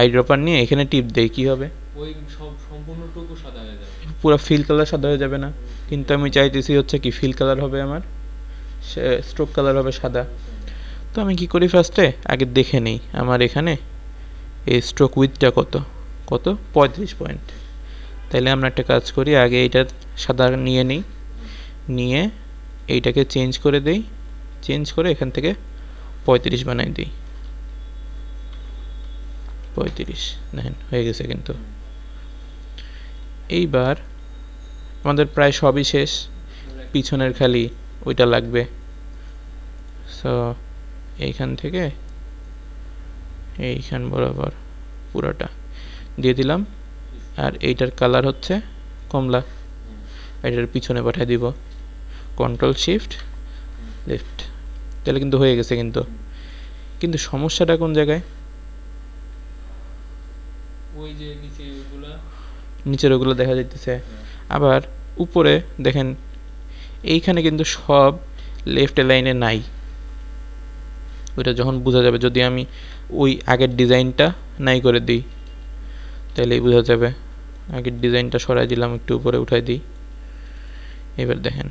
আইড্রপার নিয়ে এখানে টিপ দেই কি হবে? ওই সব সম্পূর্ণটুকু সাদা হয়ে যাবে, পুরো ফিল কালার সাদা হয়ে যাবে না? কিন্তু আমি চাইতেছি হচ্ছে কি ফিল কালার হবে আমার, স্ট্রোক কালার হবে সাদা। তো আমি কি করি, ফার্স্টে আগে দেখে নেই আমার এখানে এই স্ট্রোক উইথটা কত, কত 35 পয়েন্ট। তাইলে আমরা একটা কাজ করি, আগে এইটা সাদা নিয়ে নিই, নিয়ে এইটাকে চেঞ্জ করে দেই, চেঞ্জ করে এখান থেকে 35 বানাই দিই। 35 দেখেন হয়ে গেছে কিন্তু। এইবার আমাদের প্রায় সবই শেষ, পিছনের খালি ওইটা লাগবে। সো এইখান থেকে এইখান বরাবর পুরোটা দিয়ে দিলাম, আর এইটার কালার হচ্ছে কমলা, এটার পিছনে পাঠিয়ে দিব, কন্ট্রোল শিফট লেফট। তাহলে কিন্তু হয়ে গেছে কিন্তু। কিন্তু সমস্যাটা কোন জায়গায়, ওই যে নিচে ওইগুলা, নিচের ওগুলো দেখা যাইতেছে, আবার উপরে দেখেন এইখানে কিন্তু সব লেফট লাইনে নাই। ওইটা যখন বোঝা যাবে, যদি আমি ওই আগের ডিজাইনটা নাই করে দিই তাহলেই বোঝা যাবে। আগের ডিজাইনটা সরাই দিলাম, একটু উপরে উঠাই দিই। এবার দেখেন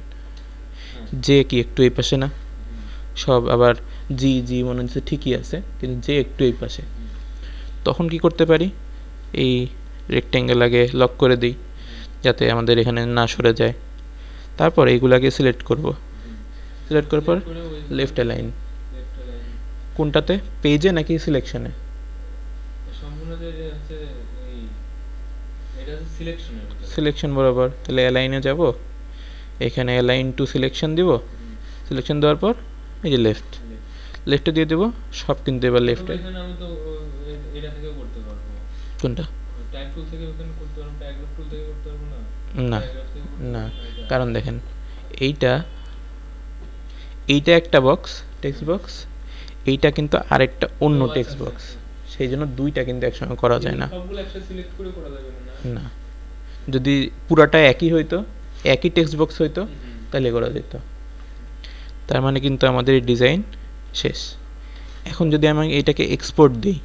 যে কি একটু এই পাশে না, সব আবার জি জি মনে হচ্ছে ঠিকই আছে, কিন্তু যে একটু এই পাশে। তখন কি করতে পারি, এই রেক্ট্যাঙ্গেল আগে লক করে দিই যাতে আমাদের এখানে না সরে যায়। তারপর এইগুলাকে সিলেক্ট করব, সিলেক্ট করার পর লেফট অ্যালাইন। কোনটাতে, পেজে নাকি সিলেকশনে? সম্পূর্ণ যে হচ্ছে এই এটা হচ্ছে সিলেকশনের, সিলেকশন বরাবর। তাহলে অ্যালাইনে যাব, এখানে অ্যালাইন টু সিলেকশন দিব, সিলেকশন দেওয়ার পর এই যে লেফট, লেফটে দিয়ে দেবো সব, কিন্তু এবার লেফটে। এখানে আমি তো এটা থেকে করতে পারবো, কোনটা? টাইপ টুল থেকে ওখানে করতে পারবো, ডায়াগ্রাফ টুল থেকে করতে পারবো না? না Diagraph থেকে করতে না, পারবো এটা। কারণ দেখেন এইটা, এইটা একটা বক্স টেক্সট বক্স, এইটা কিন্তু আরেকটা অন্য আচ্ছা, টেক্সট আচ্ছা, বক্স, আচ্ছা। সেই জন্য দুইটা কিন্তু একসঙ্গে করা যায় না। সবগুলো একসাথে সিলেক্ট করে করা যাবে না? না, যদি পুরাটা একই হইতো, একই টেক্সট বক্স হইতো, তাহলে করা যেত। তার মানে কিন্তু আমাদের এই ডিজাইন শেষ। এখন যদি আমি এটাকে এক্সপোর্ট দিই,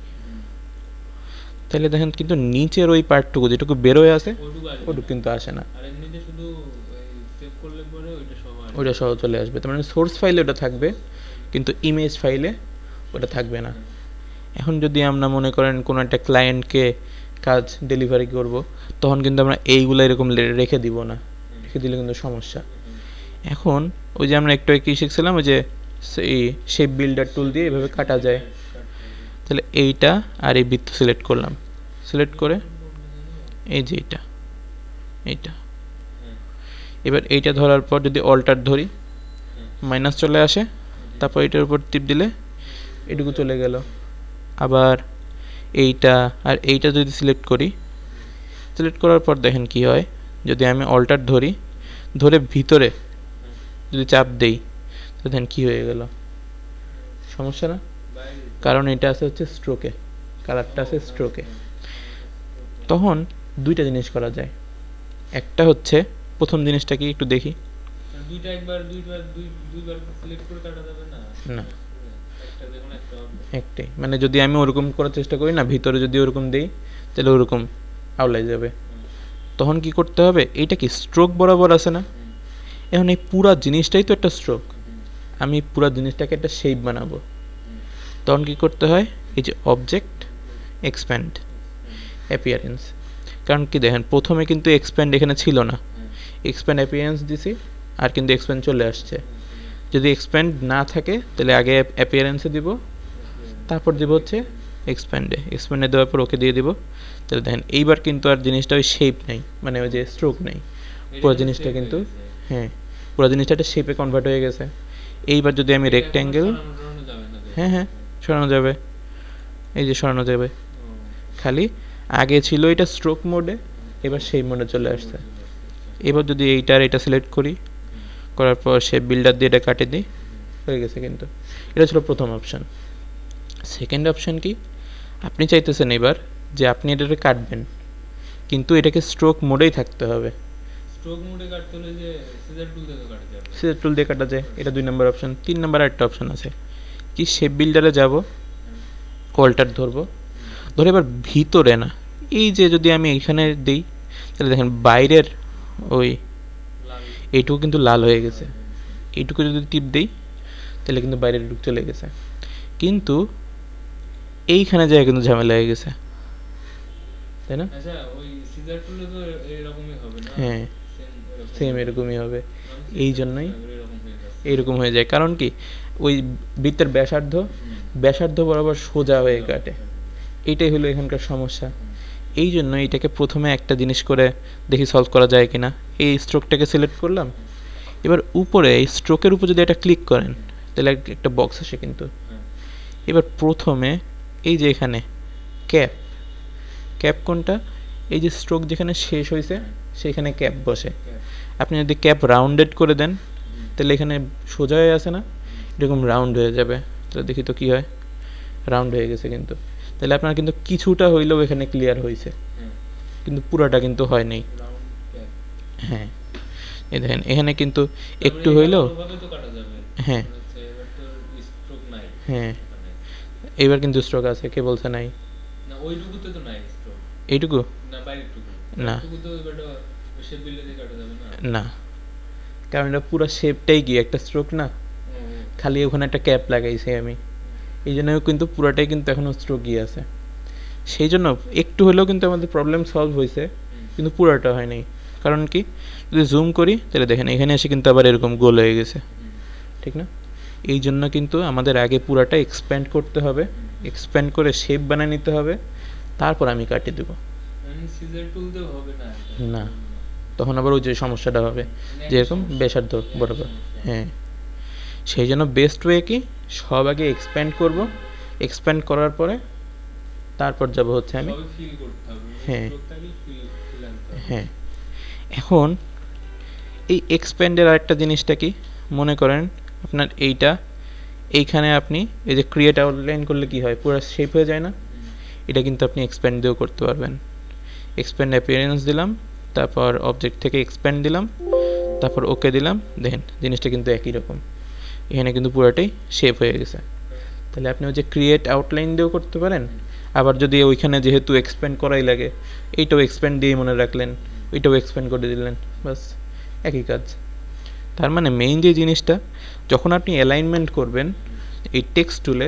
তাহলে দেখেন কিন্তু নিচের ওই পার্টটুকু যেটুকু বেরোয় আছে ওটুকু কিন্তু আসে না, আর এমনিতে শুধু সেভ করলে পরে ওইটা সহ আসবে, ওইটা সহ চলে আসবে। তার মানে সোর্স ফাইলে ওটা থাকবে, কিন্তু ইমেজ ফাইলে ওটা থাকবে না। এখন যদি আমরা মনে করেন কোনো একটা ক্লায়েন্টকে কাজ ডেলিভারি করব, তখন কিন্তু আমরা এইগুলো এরকম রেখে দিব না, রেখে দিলে কিন্তু সমস্যা। এখন ওই যে আমরা একটু কি শিখছিলাম, ওই যে সেই শেপ বিল্ডার টুল দিয়ে এভাবে কাটা যায়। তাহলে এইটা আর এই বৃত্ত সিলেক্ট করলাম, সিলেক্ট করে এই যে এইটা, এইটা এবার এইটা ধরার পর যদি অল্টার ধরি, মাইনাস চলে আসে, তারপর এটার উপর টিপ দিলে এটুকু চলে গেল। আবার এইটা আর এইটা যদি সিলেক্ট করি, সিলেক্ট করার পর দেখেন কি হয়, যদি আমি অল্টার ধরি, ধরে ভিতরে যদি চাপ দেই, তো দেখেন কি হয়ে গেল, সমস্যা না? কারণ এটা আছে হচ্ছে স্ট্রোকে, কালারটা আছে স্ট্রোকে। তখন দুইটা জিনিস করা যায়। একটা হচ্ছে, প্রথম জিনিসটা কি একটু দেখি, দুইটা একবার দুইবার সিলেক্ট করে কাটা যাবে না? না একটা দেখুন, একটা হবে একটাই, মানে যদি আমি ওরকম করার চেষ্টা করি না, ভিতরে যদি ওরকম দেই তাহলে ওরকম আউলাই যাবে। তখন কি করতে হবে, এইটা কি স্ট্রোক বরাবর আছে না, এখন এই পুরা জিনিসটাই তো একটা স্ট্রোক। আমি পুরো জিনিসটাকে একটা শেপ বানাবো, তখন কি করতে হয়, এই যে অবজেক্ট এক্সপ্যান্ড অ্যাপিয়ারেন্স। কারণ কি দেখেন প্রথমে কিন্তু এক্সপ্যান্ড এখানে ছিল না, এক্সপ্যান্ড অ্যাপিয়ারেন্স দিছি আর কিন্তু এক্সপ্যান্ড চলে আসছে। যদি এক্সপ্যান্ড না থাকে তাহলে আগে অ্যাপিয়ারেন্সে দিব, তারপর দিব হচ্ছে এক্সপ্যান্ডে দেওয়ার পর ওকে দিয়ে দিব। তাহলে দেখেন এইবার কিন্তু আর জিনিসটা ওই শেপ নেই, মানে ওই যে স্ট্রোক নেই, পুরো জিনিসটা কিন্তু হ্যাঁ পুরো জিনিসটা একটা শেপে কনভার্ট হয়ে গেছে। এইবার যদি আমি রেক্ট্যাঙ্গেল, হ্যাঁ হ্যাঁ সরানো যাবে, এই যে সরানো যাবে, খালি আগে ছিল এটা স্ট্রোক মোডে, এবার সেই মোডে চলে আসছে। এবার যদি এইটার এটা সিলেক্ট করি, করার পর সে বিল্ডার দিয়ে এটা কাটে দিই, হয়ে গেছে। কিন্তু এটা ছিল প্রথম অপশান। সেকেন্ড অপশান কি, আপনি চাইতেছেন এবার যে আপনি এটাকে কাটবেন, কিন্তু এটাকে স্ট্রোক মোডেই থাকতে হবে। স্ট্রোক মোডে কাটতে হলে যে সিজার টুল দিয়ে কাটা যাবে, সিজার টুল দিয়ে কাটা যায়, এটা 2 নম্বর অপশান। 3 নম্বর একটা অপশান আছে কি, শেপ বিল্ডারে যাব, কলটার ধরবো, ধরে এবার ভিতরে না, এই যে যদি আমি এখানে দিই তাহলে দেখেন বাইরের ওই এইটুকু কিন্তু লাল হয়ে গেছে, এইটুকু যদি টিপ দিই তাহলে কিন্তু বাইরের টুক চলে গেছে, কিন্তু এইখানে যায় কিন্তু ঝামেলা হয়ে গেছে, তাই না? আচ্ছা ওই সিজার টুলে তো এরকমই হবে না? হ্যাঁ সেম এরকমই হবে, আমি এই জন্যই এরকম হয়ে যাচ্ছে। এইরকম হয়ে যায়। কারণ কি, ওই বৃত্তের ব্যাসার্ধ বরাবর সোজা হয়ে কাটে, এইটাই হলো এখানকার সমস্যা। এই জন্য এইটাকে প্রথমে একটা জিনিস করে দেখি সলভ করা যায় কিনা। এই স্ট্রোকটাকে সিলেক্ট করলাম, এবার উপরে এই স্ট্রোকের উপর যদি এটা ক্লিক করেন তাহলে একটা বক্স আসে কিন্তু। এবার প্রথমে এই যে এখানে ক্যাপ কোনটা, এই যে স্ট্রোক যেখানে শেষ হয়েছে সেখানে ক্যাপ বসে। আপনি যদি ক্যাপ রাউন্ডেড করে দেন তাহলে এখানে সোজা হয়ে আসে না, এরকম রাউন্ড হয়ে যাবে। তাহলে দেখি তো কী হয়, রাউন্ড হয়ে গেছে কিন্তু। তাহলে আপনার কিন্তু কিছুটা হইলেও এখানে ক্লিয়ার হয়েছে, কিন্তু পুরাটা কিন্তু হয় নাই। হ্যাঁ এই দেখেন এখানে কিন্তু একটু হইলেও, হ্যাঁ হ্যাঁ এইবার কিন্তু স্ট্রোক আছে, কে বলছে নাই? না ওইটুকুতে তো নাই স্ট্রোক, এইটুকু না বাইরেটুকু না, ওইটুকু তো বেটা শেপ বিল্ডার দিয়ে কাটা যাবে না। না কারণ এটা পুরো শেপটাই কি একটা স্ট্রোক না, খালি ওখানে একটা ক্যাপ লাগাইছি আমি, এই জন্য কিন্তু পুরাটাই কিন্তু এখনও স্ট্রোকই আছে। সেই জন্য একটু হলেও কিন্তু আমাদের প্রবলেম সলভ হয়েছে, কিন্তু পুরাটা হয়নি। কারণ কি, যদি জুম করি তাহলে দেখেন এখানে এসে কিন্তু আবার এরকম গোল হয়ে গেছে, ঠিক না? এই জন্য কিন্তু আমাদের আগে পুরাটা এক্সপ্যান্ড করতে হবে, এক্সপ্যান্ড করে শেপ বানিয়ে নিতে হবে, তারপর আমি কাটিয়ে দেবো। সিজার টুল দিয়ে হবে না? না, তখন আবার ওই যে সমস্যাটা হবে, যেরকম ব্যাসার্ধ বরাবর। হ্যাঁ সেই জন্য বেস্ট ওয়ে কি, সব আগে এক্সপ্যান্ড করব, এক্সপ্যান্ড করার পরে তারপর যাব হচ্ছে আমি, হ্যাঁ হ্যাঁ। এখন এই এক্সপ্যান্ডের আরেকটা জিনিসটা কি, মনে করেন আপনার এইখানে আপনি এই যে ক্রিয়েট আউটলাইন করলে কি হয়, পুরো শেপ হয়ে যায় না? এটা কিন্তু আপনি এক্সপ্যান্ড দিয়েও করতে পারবেন। এক্সপ্যান্ড অ্যাপিয়ারেন্স দিলাম, তারপর অবজেক্ট থেকে এক্সপ্যান্ড দিলাম, তারপর ওকে দিলাম, দেখেন জিনিসটা কিন্তু একই রকম, এখানে কিন্তু পুরোটাই শেপ হয়ে গেছে। তাহলে আপনি ওই যে ক্রিয়েট আউটলাইন দিয়েও করতে পারেন, আবার যদি ওইখানে যেহেতু এক্সপ্যান্ড করাই লাগে, এইটাও এক্সপ্যান্ড দিয়ে মনে রাখলেন, ওইটাও এক্সপ্যান্ড করে দিলেন, বাস একই কাজ। তার মানে মেইন যে জিনিসটা, যখন আপনি অ্যালাইনমেন্ট করবেন এই টেক্সট টুলে,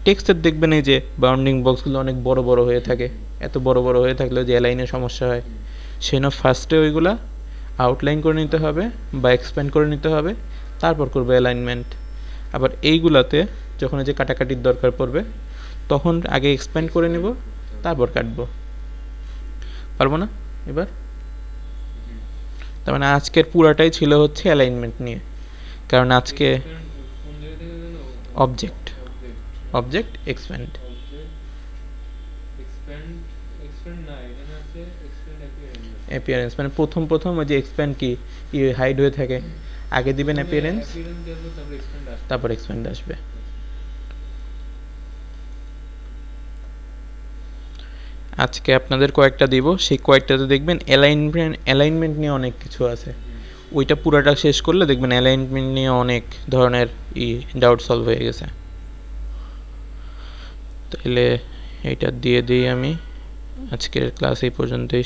টেক্সটের দেখবেন এই যে বাউন্ডিং বক্সগুলো অনেক বড় বড় হয়ে থাকে, এত বড় বড় হয়ে থাকলেও যে অ্যালাইনের সমস্যা হয়, সেই জন্য ফার্স্টে ওইগুলা আউটলাইন করে নিতে হবে বা এক্সপ্যান্ড করে নিতে হবে, তারপর করবে অ্যালাইনমেন্ট। আবার এইগুলাতে যখন এই যে কাটাকাটির দরকার পড়বে তখন আগে এক্সপ্যান্ড করে নেব, তারপর কাটবো। পারবো না এবার? তার মানে আজকের পুরাটাই ছিল হচ্ছে অ্যালাইনমেন্ট নিয়ে, কারণ আজকে অবজেক্ট এক্সপ্যান্ড অ্যাপিয়ারেন্স, মানে প্রথম ওই যে এক্সপ্যান্ড কি হাইড হয়ে থাকে, আগে দিবেন অ্যাপিয়ারেন্স, তারপর এক্সপ্যান্ড আসবে। আজকে আপনাদের কয়েকটা দিব, সেই কয়েকটাতে দেখবেন অ্যালাইনমেন্ট নিয়ে অনেক কিছু আছে, ওইটা পুরাটা শেষ করলে দেখবেন অ্যালাইনমেন্ট নিয়ে অনেক ধরনের ডাউট সলভ হয়ে গেছে। তাহলে এইটা দিয়ে দিই আমি, আজকের ক্লাস এই পর্যন্তই।